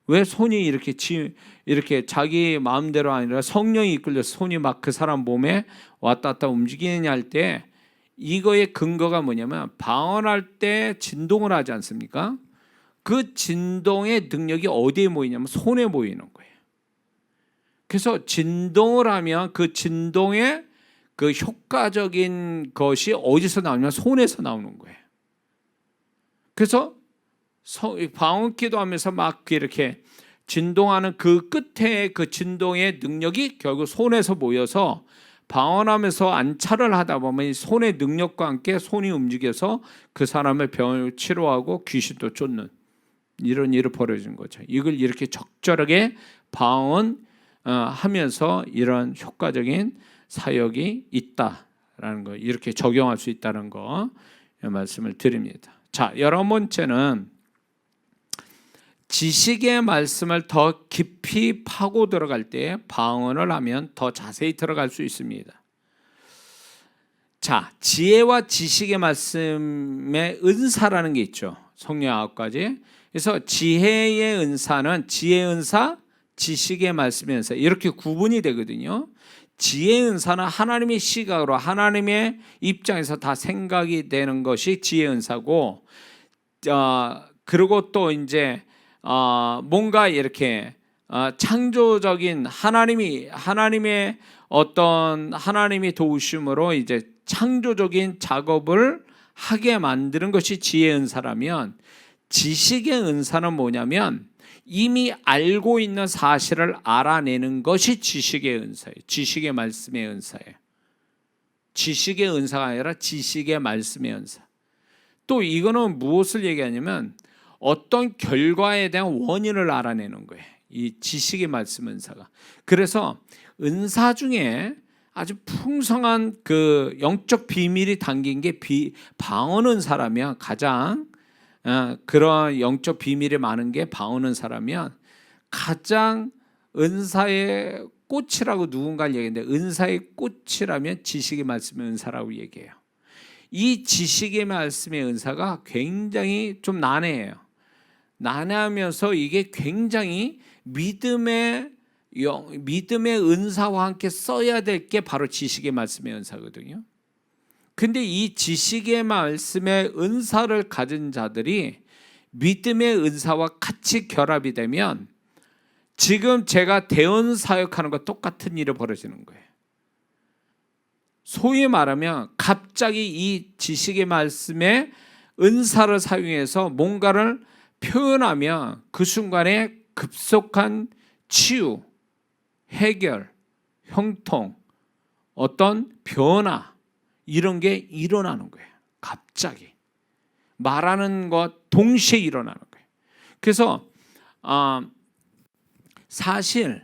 왜 손이 이렇게 자기 마음대로 아니라 성령이 이끌려서 손이 막 그 사람 몸에 왔다 갔다 움직이느냐 할 때 이거의 근거가 뭐냐면 방언할 때 진동을 하지 않습니까? 그 진동의 능력이 어디에 모이냐면 손에 모이는 거예요. 그래서 진동을 하면 그 진동의 그 효과적인 것이 어디서 나오냐면 손에서 나오는 거예요. 그래서 방언 기도하면서 막 이렇게 진동하는 그 끝에 그 진동의 능력이 결국 손에서 모여서 방언하면서 안찰을 하다 보면 손의 능력과 함께 손이 움직여서 그 사람의 병을 치료하고 귀신도 쫓는 이런 일이 벌어진 거죠. 이걸 이렇게 적절하게 방언하면서 이런 효과적인 사역이 있다라는 거, 이렇게 적용할 수 있다는 거 말씀을 드립니다. 자, 11번째는 지식의 말씀을 더 깊이 파고 들어갈 때 방언을 하면 더 자세히 들어갈 수 있습니다. 자, 지혜와 지식의 말씀의 은사라는 게 있죠. 성령 9가지. 그래서 지혜의 은사는 지혜의 은사, 지식의 말씀의 은사 이렇게 구분이 되거든요. 지혜의 은사는 하나님의 시각으로 하나님의 입장에서 다 생각이 되는 것이 지혜의 은사고, 그리고 또 이제 뭔가 이렇게 창조적인 하나님의 어떤 하나님의 도우심으로 이제 창조적인 작업을 하게 만드는 것이 지혜의 은사라면, 지식의 은사는 뭐냐면 이미 알고 있는 사실을 알아내는 것이 지식의 은사예요. 지식의 말씀의 은사예요. 지식의 은사가 아니라 지식의 말씀의 은사. 또 이거는 무엇을 얘기하냐면 어떤 결과에 대한 원인을 알아내는 거예요. 이 지식의 말씀 은사가. 그래서 은사 중에 아주 풍성한 그 영적 비밀이 담긴 게 방언 은사라면, 가장 그런 영적 비밀이 많은 게 방언 은사라면, 가장 은사의 꽃이라고 누군가를 얘기했는데 은사의 꽃이라면 지식의 말씀의 은사라고 얘기해요. 이 지식의 말씀의 은사가 굉장히 좀 난해해요. 난해하면서 이게 굉장히 믿음의 은사와 함께 써야 될 게 바로 지식의 말씀의 은사거든요. 근데 이 지식의 말씀의 은사를 가진 자들이 믿음의 은사와 같이 결합이 되면 지금 제가 대언 사역하는 것 똑같은 일이 벌어지는 거예요. 소위 말하면 갑자기 이 지식의 말씀의 은사를 사용해서 뭔가를 표현하면 그 순간에 급속한 치유, 해결, 형통, 어떤 변화 이런 게 일어나는 거예요. 갑자기 말하는 것 동시에 일어나는 거예요. 그래서 사실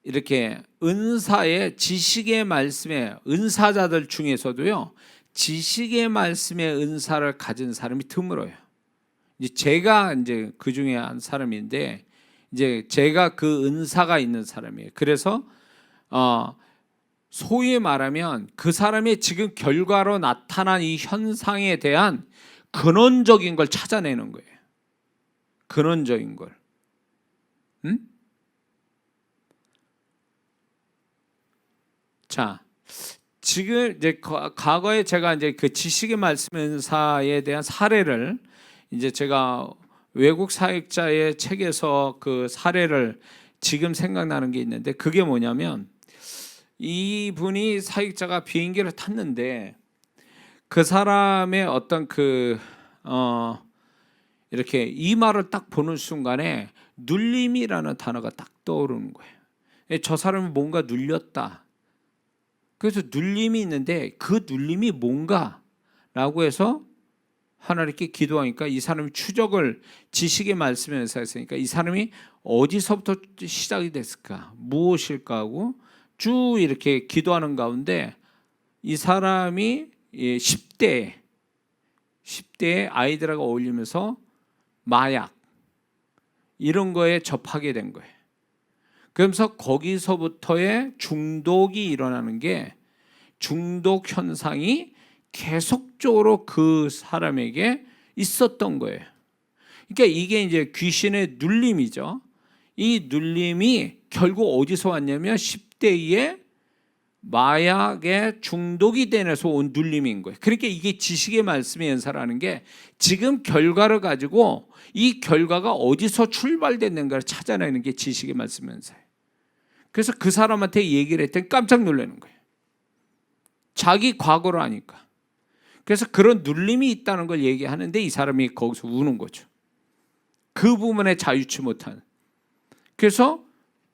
이렇게 은사의 지식의 말씀에 은사자들 중에서도요 지식의 말씀의 은사를 가진 사람이 드물어요. 이제 제가 이제 그 중에 한 사람인데, 이제 제가 그 은사가 있는 사람이에요. 그래서 소위 말하면 그 사람의 지금 결과로 나타난 이 현상에 대한 근원적인 걸 찾아내는 거예요. 근원적인 걸. 자, 지금 이제 과거에 제가 이제 그 지식의 말씀 은사에 대한 사례를 이제 제가 외국 사역자의 책에서 그 사례를 지금 생각나는 게 있는데, 그게 뭐냐면 이분이 사역자가 비행기를 탔는데 그 사람의 어떤 이렇게 이마를 딱 보는 순간에 눌림이라는 단어가 딱 떠오르는 거예요. 저 사람이 뭔가 눌렸다. 그래서 눌림이 있는데 그 눌림이 뭔가라고 해서 하나님께 기도하니까 이 사람이 추적을 지식의 말씀에 의해서 이 사람이 어디서부터 시작이 됐을까, 무엇일까 하고 쭉 이렇게 기도하는 가운데 이 사람이 10대에 아이들하고 어울리면서 마약, 이런 거에 접하게 된 거예요. 그러면서 거기서부터의 중독이 일어나는 게 중독 현상이 계속적으로 그 사람에게 있었던 거예요. 그러니까 이게 이제 귀신의 눌림이죠. 이 눌림이 결국 어디서 왔냐면 10대에 마약에 중독이 되면서 온 눌림인 거예요. 그러니까 이게 지식의 말씀의 연사라는 게 지금 결과를 가지고 이 결과가 어디서 출발됐는가를 찾아내는 게 지식의 말씀의 연사예요. 그래서 그 사람한테 얘기를 했더니 깜짝 놀라는 거예요. 자기 과거를 아니까. 그래서 그런 눌림이 있다는 걸 얘기하는데 이 사람이 거기서 우는 거죠. 그 부분에 자유치 못하는. 그래서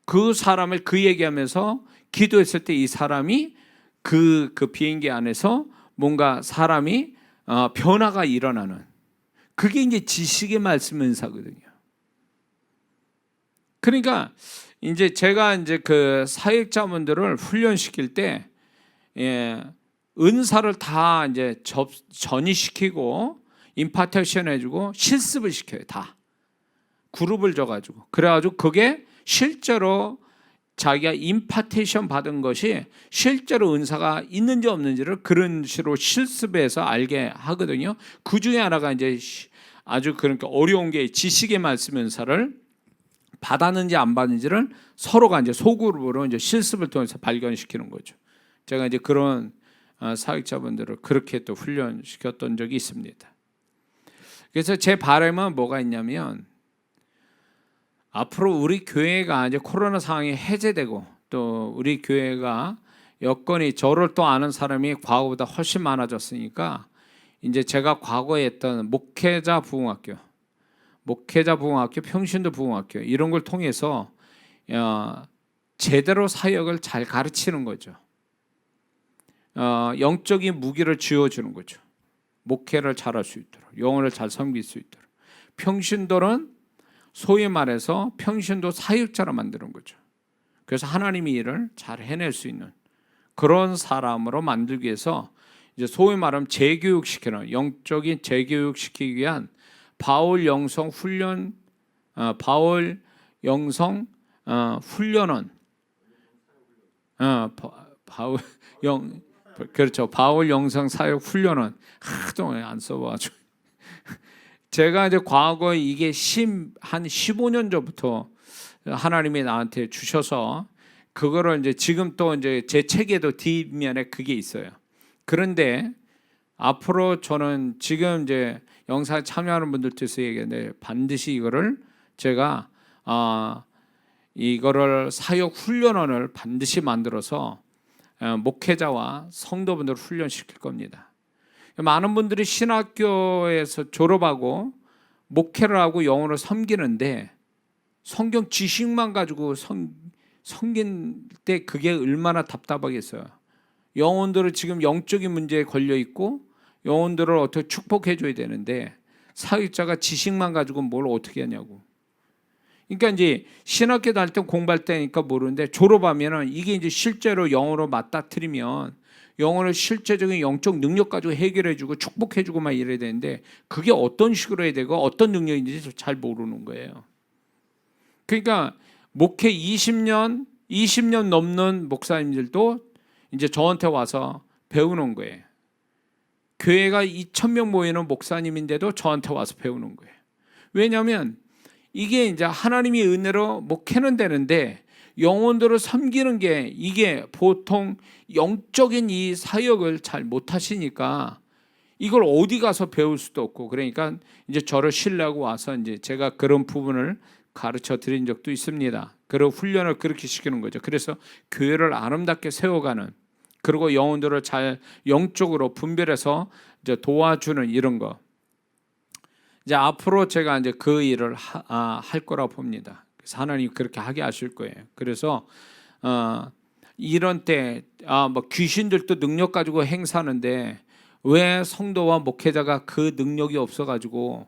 그 사람을 그 얘기하면서 기도했을 때 이 사람이 그 비행기 안에서 뭔가 사람이 변화가 일어나는, 그게 이제 지식의 말씀 은사거든요. 그러니까 이제 제가 이제 그 사역자분들을 훈련시킬 때 은사를 다 이제 전이시키고 임파테이션 해주고 실습을 시켜요. 다 그룹을 줘가지고, 그래가지고 그게 실제로 자기가 임파테이션 받은 것이 실제로 은사가 있는지 없는지를 그런 식으로 실습해서 알게 하거든요. 그 중에 하나가 이제 아주 그러니까 어려운 게 지식의 말씀 은사를 받았는지 안 받았는지를 서로가 이제 소그룹으로 이제 실습을 통해서 발견시키는 거죠. 제가 이제 그런 사역자분들을 그렇게 또 훈련시켰던 적이 있습니다. 그래서 제 바람은 뭐가 있냐면, 앞으로 우리 교회가 이제 코로나 상황이 해제되고 또 우리 교회가 여건이, 저를 또 아는 사람이 과거보다 훨씬 많아졌으니까 이제 제가 과거에 했던 목회자 부흥학교, 평신도 부흥학교 이런 걸 통해서 제대로 사역을 잘 가르치는 거죠. 영적인 무기를 쥐어주는 거죠. 목회를 잘할 수 있도록, 영혼을 잘 섬길 수 있도록. 평신도는 소위 말해서 평신도 사역자로 만드는 거죠. 그래서 하나님의 일을 잘 해낼 수 있는 그런 사람으로 만들기 위해서 이제 소위 말하면 재교육시키는, 영적인 재교육시키기 위한 바울 영성 훈련원, 그렇죠. 바울 영성 사역 훈련원 하도 안 써봐가지고 제가 이제 과거에 이게 한 15년 전부터 하나님이 나한테 주셔서 그거를 이제 지금 또 이제 제 책에도 뒷면에 그게 있어요. 그런데 앞으로 저는 지금 이제 영상에 참여하는 분들께서 얘기했는데 반드시 이거를 제가 이거를 사역 훈련원을 반드시 만들어서 목회자와 성도분들을 훈련시킬 겁니다. 많은 분들이 신학교에서 졸업하고 목회를 하고 영혼을 섬기는데 성경 지식만 가지고 섬길 때 그게 얼마나 답답하겠어요. 영혼들을 지금 영적인 문제에 걸려 있고 영혼들을 어떻게 축복해 줘야 되는데 사역자가 지식만 가지고 뭘 어떻게 하냐고. 그러니까 이제 신학교 다닐 때 공부할 때니까 모르는데 졸업하면은 이게 이제 실제로 영어로 맞닥뜨리면 영어를 실제적인 영적 능력 가지고 해결해주고 축복해주고 막 이래야 되는데 그게 어떤 식으로 해야 되고 어떤 능력인지 잘 모르는 거예요. 그러니까 목회 20년 넘는 목사님들도 이제 저한테 와서 배우는 거예요. 교회가 2,000명 모이는 목사님인데도 저한테 와서 배우는 거예요. 왜냐하면 이게 이제 하나님의 은혜로 목회는 되는데 영혼들을 섬기는 게 이게 보통 영적인 이 사역을 잘 못하시니까 이걸 어디 가서 배울 수도 없고, 그러니까 이제 저를 신뢰하고 와서 이제 제가 그런 부분을 가르쳐 드린 적도 있습니다. 그리고 훈련을 그렇게 시키는 거죠. 그래서 교회를 아름답게 세워가는, 그리고 영혼들을 잘 영적으로 분별해서 이제 도와주는 이런 거. 이제 앞으로 제가 이제 그 일을 할 거라고 봅니다. 그래서 하나님 그렇게 하게 하실 거예요. 그래서 이런 때 뭐 귀신들도 능력 가지고 행사하는데 왜 성도와 목회자가 그 능력이 없어가지고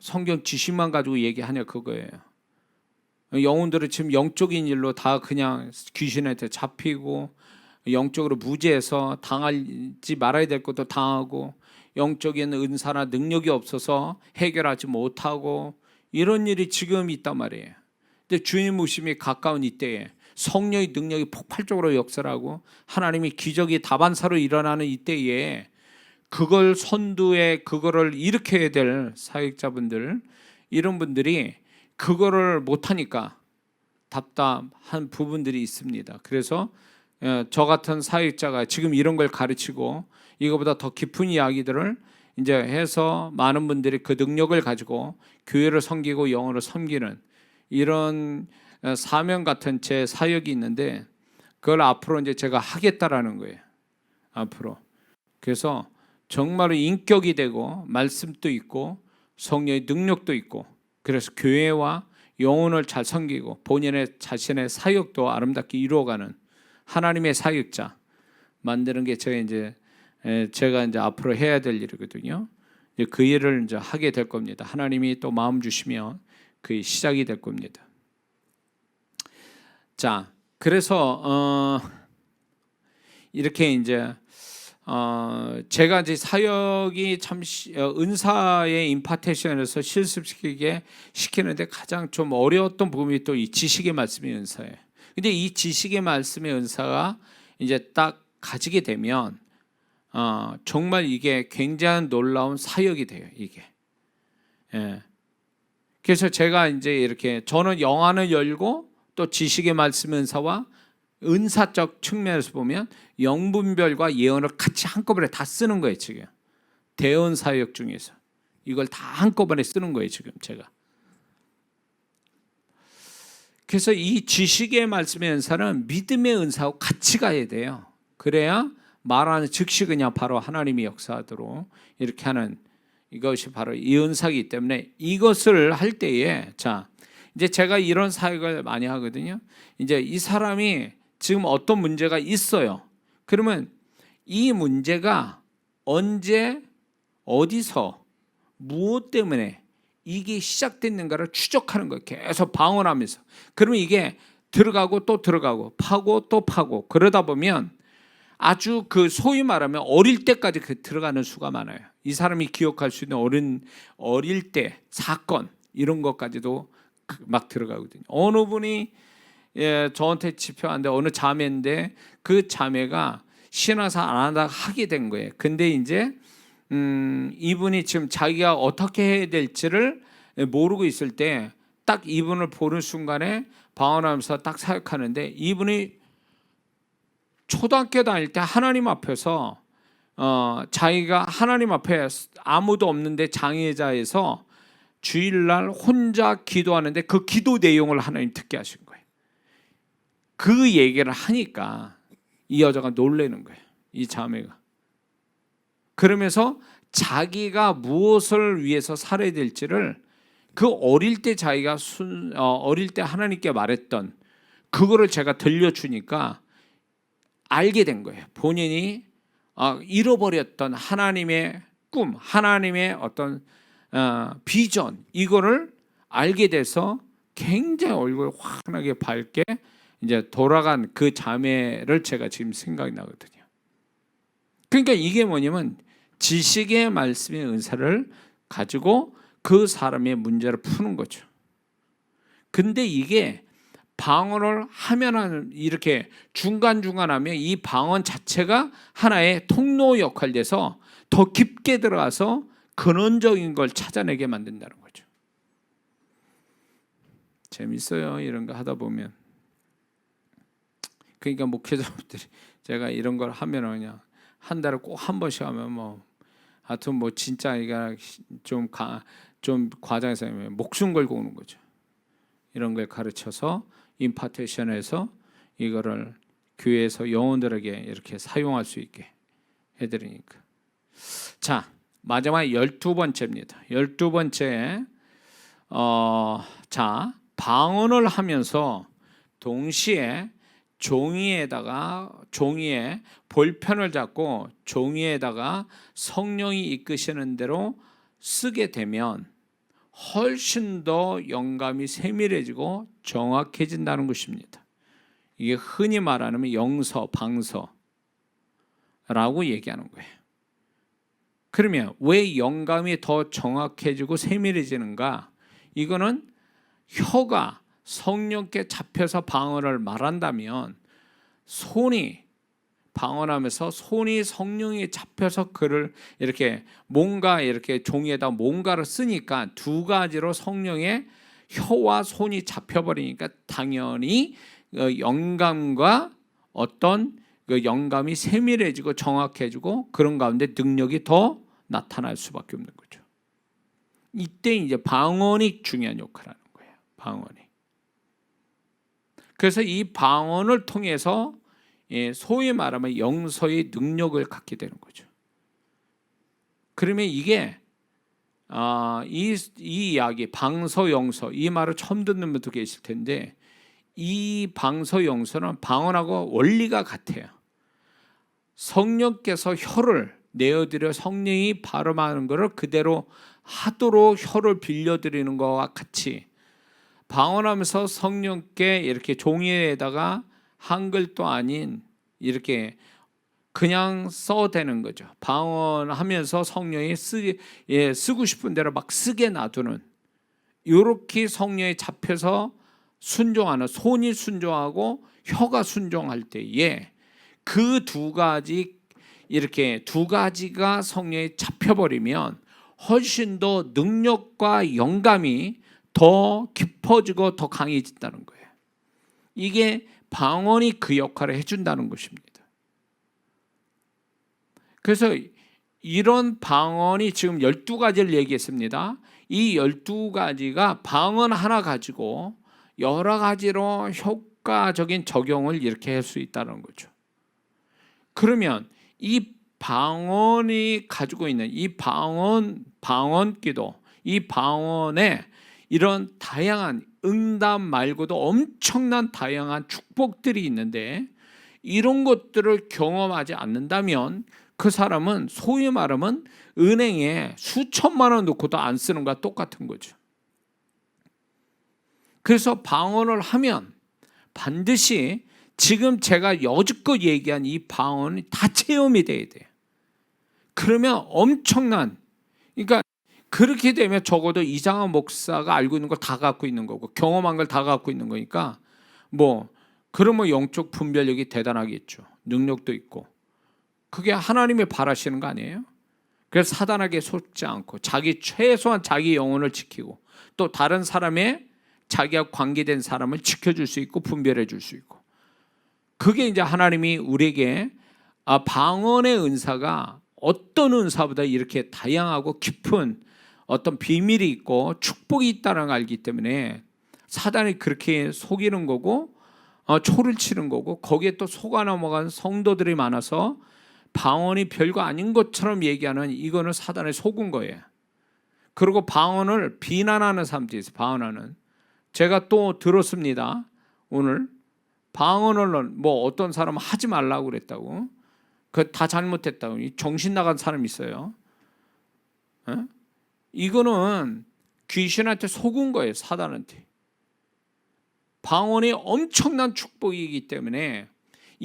성경 지식만 가지고 얘기하냐 그거예요. 영혼들은 지금 영적인 일로 다 그냥 귀신한테 잡히고 영적으로 무지해서 당하지 말아야 될 것도 당하고 영적인 은사나 능력이 없어서 해결하지 못하고 이런 일이 지금 있단 말이에요. 근데 주님 오심이 가까운 이때에 성령의 능력이 폭발적으로 역사하고 하나님이 기적이 다반사로 일어나는 이때에 그걸 선두에 그거를 일으켜야 될 사역자분들, 이런 분들이 그거를 못하니까 답답한 부분들이 있습니다. 그래서 저 같은 사역자가 지금 이런 걸 가르치고 이거보다 더 깊은 이야기들을 이제 해서 많은 분들이 그 능력을 가지고 교회를 섬기고 영혼을 섬기는 이런 사명 같은 제 사역이 있는데, 그걸 앞으로 이제 제가 하겠다라는 거예요. 앞으로. 그래서 정말로 인격이 되고 말씀도 있고 성령의 능력도 있고, 그래서 교회와 영혼을 잘 섬기고 본인의 자신의 사역도 아름답게 이루어가는 하나님의 사역자 만드는 게 제가 이제 앞으로 해야 될 일이거든요. 그 일을 이제 하게 될 겁니다. 하나님이 또 마음 주시면 그 시작이 될 겁니다. 자, 그래서 이렇게 이제 제가 이제 사역이 참 은사의 임파테이션에서 실습시키게 시키는데 가장 좀 어려웠던 부분이 또 이 지식의 말씀의 은사예요. 근데 이 지식의 말씀의 은사가 이제 딱 가지게 되면 정말 이게 굉장히 놀라운 사역이 돼요, 이게. 예. 그래서 제가 이제 이렇게 저는 영안을 열고 또 지식의 말씀 은사와 은사적 측면에서 보면 영분별과 예언을 같이 한꺼번에 다 쓰는 거예요, 지금. 대언 사역 중에서 이걸 다 한꺼번에 쓰는 거예요, 지금 제가. 그래서 이 지식의 말씀의 은사는 믿음의 은사하고 같이 가야 돼요. 그래야 말하는 즉시 그냥 바로 하나님이 역사하도록 이렇게 하는, 이것이 바로 이 은사이기 때문에 이것을 할 때에, 자, 이제 제가 이런 사역을 많이 하거든요. 이제 이 사람이 지금 어떤 문제가 있어요. 그러면 이 문제가 언제, 어디서, 무엇 때문에 이게 시작됐는가를 추적하는 거예요. 계속 방언하면서. 그러면 이게 들어가고 또 들어가고 파고 또 파고, 그러다 보면 아주 그 소위 말하면 어릴 때까지 들어가는 수가 많아요. 이 사람이 기억할 수 있는 어릴 때 사건 이런 것까지도 막 들어가거든요. 어느 분이 저한테 집회하는데 어느 자매인데 그 자매가 신앙생활 안 하다가 하게 된 거예요. 근데 이제 이분이 지금 자기가 어떻게 해야 될지를 모르고 있을 때 딱 이분을 보는 순간에 방언하면서 딱 사역하는데, 이분이 초등학교 다닐 때 하나님 앞에서 자기가 하나님 앞에 아무도 없는데 장애자에서 주일날 혼자 기도하는데 그 기도 내용을 하나님 듣게 하신 거예요. 그 얘기를 하니까 이 여자가 놀라는 거예요, 이 자매가. 그러면서 자기가 무엇을 위해서 살아야 될지를 그 어릴 때 자기가 어릴 때 하나님께 말했던 그거를 제가 들려주니까 알게 된 거예요. 본인이 잃어버렸던 하나님의 꿈, 하나님의 어떤 비전, 이거를 알게 돼서 굉장히 얼굴 환하게 밝게 이제 돌아간 그 자매를 제가 지금 생각이 나거든요. 그러니까 이게 뭐냐면 지식의 말씀의 은사를 가지고 그 사람의 문제를 푸는 거죠. 근데 이게 방언을 하면 이렇게 중간중간 하면 이 방언 자체가 하나의 통로 역할이 돼서 더 깊게 들어가서 근원적인 걸 찾아내게 만든다는 거죠. 재밌어요, 이런 거 하다 보면. 그러니까 목회자분들이 제가 이런 걸 하면 그냥 한 달에 꼭 한 번씩 하면 하여튼 진짜 이가 좀 과장해서 목숨 걸고 오는 거죠. 이런 걸 가르쳐서 임파테이션에서 이거를 교회에서 영혼들에게 이렇게 사용할 수 있게 해드리니까. 자, 마지막 12번째입니다. 12번째, 자, 방언을 하면서 동시에 종이에 볼펜을 잡고 종이에다가 성령이 이끄시는 대로 쓰게 되면 훨씬 더 영감이 세밀해지고 정확해진다는 것입니다. 이게 흔히 말하는 영서, 방서라고 얘기하는 거예요. 그러면 왜 영감이 더 정확해지고 세밀해지는가? 이거는 혀가 성령께 잡혀서 방언을 말한다면 손이 방언하면서 손이 성령에 잡혀서 그를 이렇게 뭔가 이렇게 종이에다 뭔가를 쓰니까 두 가지로 성령의 혀와 손이 잡혀버리니까 당연히 영감과 어떤 그 영감이 세밀해지고 정확해지고 그런 가운데 능력이 더 나타날 수밖에 없는 거죠. 이때 이제 방언이 중요한 역할을 하는 거예요. 방언이. 그래서 이 방언을 통해서 소위 말하면 영서의 능력을 갖게 되는 거죠. 그러면 이게 이 이야기 방서 영서 이 말을 처음 듣는 분도 계실 텐데 이 방서 영서는 방언하고 원리가 같아요. 성령께서 혀를 내어드려 성령이 발음하는 것을 그대로 하도록 혀를 빌려드리는 것과 같이 방언하면서 성령께 이렇게 종이에다가 한글도 아닌 이렇게 그냥 써대는 거죠. 방언하면서 성령이 쓰고 싶은 대로 막 쓰게 놔두는, 이렇게 성령에 잡혀서 순종하는, 손이 순종하고 혀가 순종할 때에 그 두 가지, 이렇게 두 가지가 성령에 잡혀버리면 훨씬 더 능력과 영감이 더 깊어지고 더 강해진다는 거예요. 이게 방언이 그 역할을 해준다는 것입니다. 그래서 이런 방언이 지금 12가지를 얘기했습니다. 이 12가지가 방언 하나 가지고 여러 가지로 효과적인 적용을 이렇게 할 수 있다는 거죠. 그러면 이 방언이 가지고 있는 이 방언기도, 이 방언에 이런 다양한 응답 말고도 엄청난 다양한 축복들이 있는데 이런 것들을 경험하지 않는다면 그 사람은 소위 말하면 은행에 수천만 원 넣고도 안 쓰는 것과 똑같은 거죠. 그래서 방언을 하면 반드시 지금 제가 여지껏 얘기한 이 방언이 다 체험이 돼야 돼요. 그러면 엄청난, 그러니까 그렇게 되면 적어도 이장한 목사가 알고 있는 걸 다 갖고 있는 거고 경험한 걸 다 갖고 있는 거니까 그러면 영적 분별력이 대단하겠죠. 능력도 있고. 그게 하나님이 바라시는 거 아니에요? 그래서 사단에게 속지 않고 최소한 자기 영혼을 지키고 또 다른 사람의 자기와 관계된 사람을 지켜줄 수 있고 분별해 줄 수 있고, 그게 이제 하나님이 우리에게 방언의 은사가 어떤 은사보다 이렇게 다양하고 깊은 어떤 비밀이 있고 축복이 있다는 걸 알기 때문에 사단이 그렇게 속이는 거고 초를 치는 거고, 거기에 또 속아 넘어간 성도들이 많아서 방언이 별거 아닌 것처럼 얘기하는, 이거는 사단의 속은 거예요. 그리고 방언을 비난하는 사람들이 있어요. 방언하는, 제가 또 들었습니다. 오늘 방언을 어떤 사람은 하지 말라고 그랬다고, 그 다 잘못했다고, 정신 나간 사람이 있어요. 이거는 귀신한테 속은 거예요. 사단한테. 방언이 엄청난 축복이기 때문에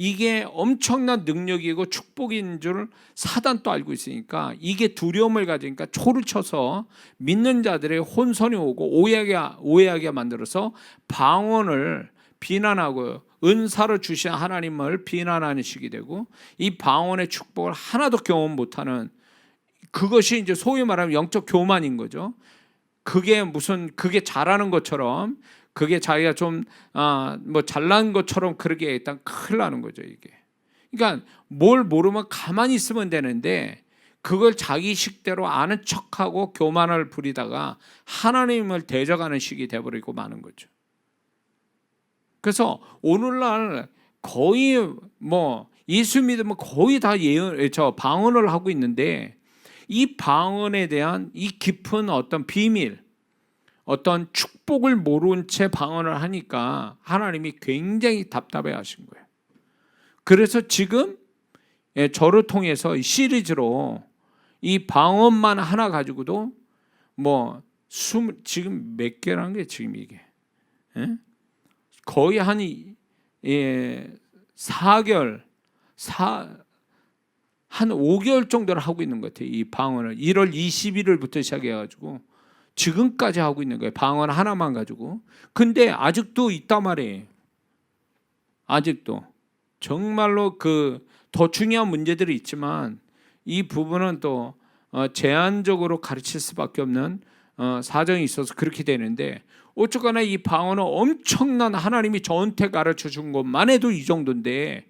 이게 엄청난 능력이고 축복인 줄 사단도 알고 있으니까 이게 두려움을 가지니까 초를 쳐서 믿는 자들의 혼선이 오고 오해하게 만들어서 방언을 비난하고 은사를 주신 하나님을 비난하는 식이 되고, 이 방언의 축복을 하나도 경험 못하는, 그것이 이제 소위 말하면 영적 교만인 거죠. 그게 잘하는 것처럼, 그게 자기가 좀 잘난 것처럼 그러게 일단 큰일 나는 거죠, 이게. 그러니까 뭘 모르면 가만히 있으면 되는데 그걸 자기 식대로 아는 척하고 교만을 부리다가 하나님을 대적하는 식이 돼버리고 마는 거죠. 그래서 오늘날 거의 예수 믿으면 거의 다 방언을 하고 있는데, 이 방언에 대한 이 깊은 어떤 비밀, 어떤 축복을 모른 채 방언을 하니까 하나님이 굉장히 답답해 하신 거예요. 그래서 지금 저를 통해서 이 시리즈로 이 방언만 하나 가지고도 지금 몇 개라는 게 지금 이게 거의 한 4개월, 한 5개월 정도를 하고 있는 것 같아요. 이 방언을 1월 21일부터 시작해가지고 지금까지 하고 있는 거예요. 방언 하나만 가지고. 근데 아직도 있단 말이에요. 아직도 정말로 더 중요한 문제들이 있지만 이 부분은 또 제한적으로 가르칠 수밖에 없는 사정이 있어서 그렇게 되는데, 어쨌거나 이 방언은 엄청난, 하나님이 저한테 가르쳐 준 것만 해도 이 정도인데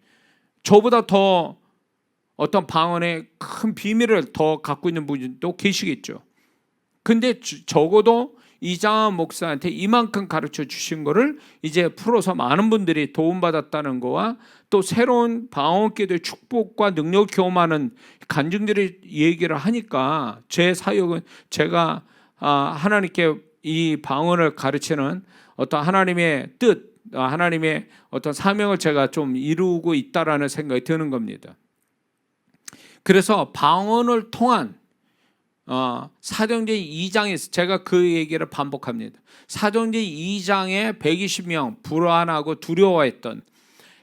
저보다 더 어떤 방언의 큰 비밀을 더 갖고 있는 분도 계시겠죠. 근데 적어도 이장한 목사한테 이만큼 가르쳐 주신 거를 이제 풀어서 많은 분들이 도움받았다는 거와 또 새로운 방언기도의 축복과 능력을 경험하는 간증들이 얘기를 하니까 제 사역은 제가 하나님께 이 방언을 가르치는 어떤 하나님의 뜻, 하나님의 어떤 사명을 제가 좀 이루고 있다라는 생각이 드는 겁니다. 그래서 방언을 통한 사도행전 2장에서 제가 그 얘기를 반복합니다. 사도행전 2장에 120명 불안하고 두려워했던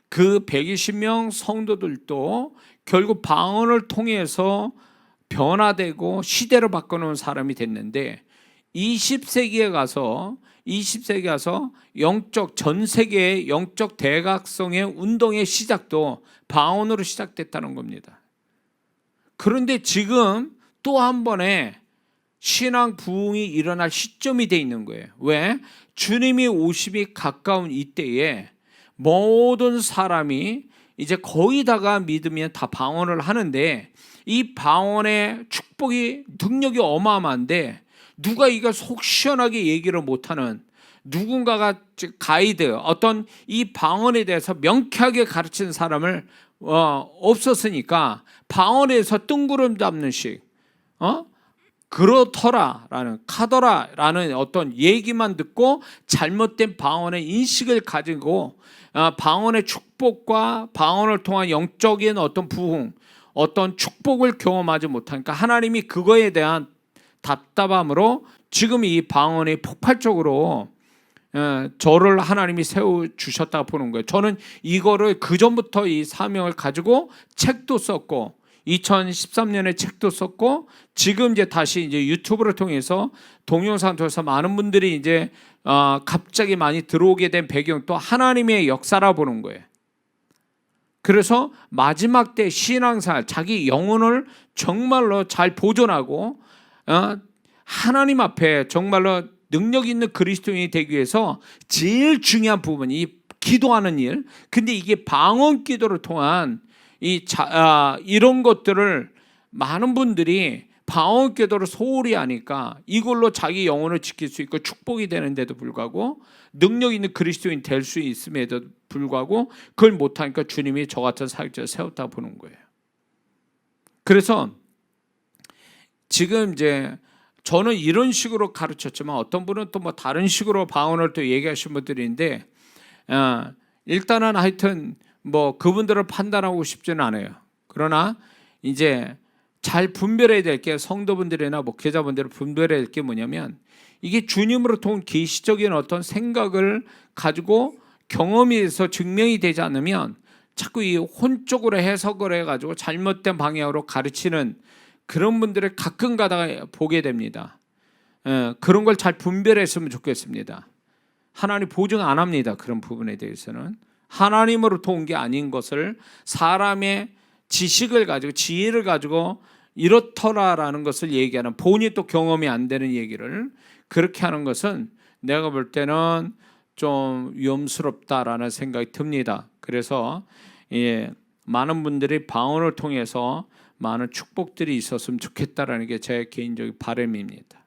그 120명 성도들도 결국 방언을 통해서 변화되고 시대를 바꿔놓은 사람이 됐는데, 20세기에 가서 영적, 전 세계의 영적 대각성의 운동의 시작도 방언으로 시작됐다는 겁니다. 그런데 지금 또 한 번에 신앙 부흥이 일어날 시점이 돼 있는 거예요. 왜? 주님이 오심이 가까운 이때에 모든 사람이 이제 거의 다가 믿으면 다 방언을 하는데, 이 방언의 축복이 능력이 어마어마한데 누가 이걸 속 시원하게 얘기를 못하는, 누군가가 가이드, 어떤 이 방언에 대해서 명쾌하게 가르치는 사람을 없었으니까 방언에서 뜬구름 잡는 식, 그렇더라라는, 카더라라는 어떤 얘기만 듣고 잘못된 방언의 인식을 가지고 방언의 축복과 방언을 통한 영적인 어떤 부흥, 어떤 축복을 경험하지 못하니까 하나님이 그거에 대한 답답함으로 지금 이 방언이 폭발적으로 저를 하나님이 세워주셨다 보는 거예요. 저는 이거를 그전부터 이 사명을 가지고 책도 썼고 2013년에 책도 썼고, 지금 이제 다시 이제 유튜브를 통해서 동영상 통해서 많은 분들이 이제 갑자기 많이 들어오게 된 배경도 하나님의 역사라 보는 거예요. 그래서 마지막 때 신앙생활, 자기 영혼을 정말로 잘 보존하고 하나님 앞에 정말로 능력 있는 그리스도인이 되기 위해서 제일 중요한 부분이 이 기도하는 일. 근데 이게 방언 기도를 통한 이런 것들을 많은 분들이 방언 기도를 소홀히 하니까 이걸로 자기 영혼을 지킬 수 있고 축복이 되는데도 불구하고, 능력 있는 그리스도인 될 수 있음에도 불구하고 그걸 못하니까 주님이 저 같은 사역자를 세웠다 보는 거예요. 그래서 지금 이제 저는 이런 식으로 가르쳤지만 어떤 분은 또 뭐 다른 식으로 방언을 또 얘기하신 분들인데, 일단은 하여튼 뭐 그분들을 판단하고 싶지는 않아요. 그러나 이제 잘 분별해야 될 게, 성도분들이나 목회자분들을 분별해야 될 게 뭐냐면, 이게 주님으로 통한 계시적인 어떤 생각을 가지고 경험이 돼서 증명이 되지 않으면 자꾸 이 혼적으로 해석을 해가지고 잘못된 방향으로 가르치는 그런 분들을 가끔 가다가 보게 됩니다. 그런 걸 잘 분별했으면 좋겠습니다. 하나님 보증 안 합니다. 그런 부분에 대해서는 하나님으로부터 온 게 아닌 것을 사람의 지식을 가지고 지혜를 가지고 이렇더라라는 것을 얘기하는, 본인이 또 경험이 안 되는 얘기를 그렇게 하는 것은 내가 볼 때는 좀 위험스럽다라는 생각이 듭니다. 그래서 많은 분들이 방언을 통해서 많은 축복들이 있었으면 좋겠다라는 게 제 개인적인 바람입니다.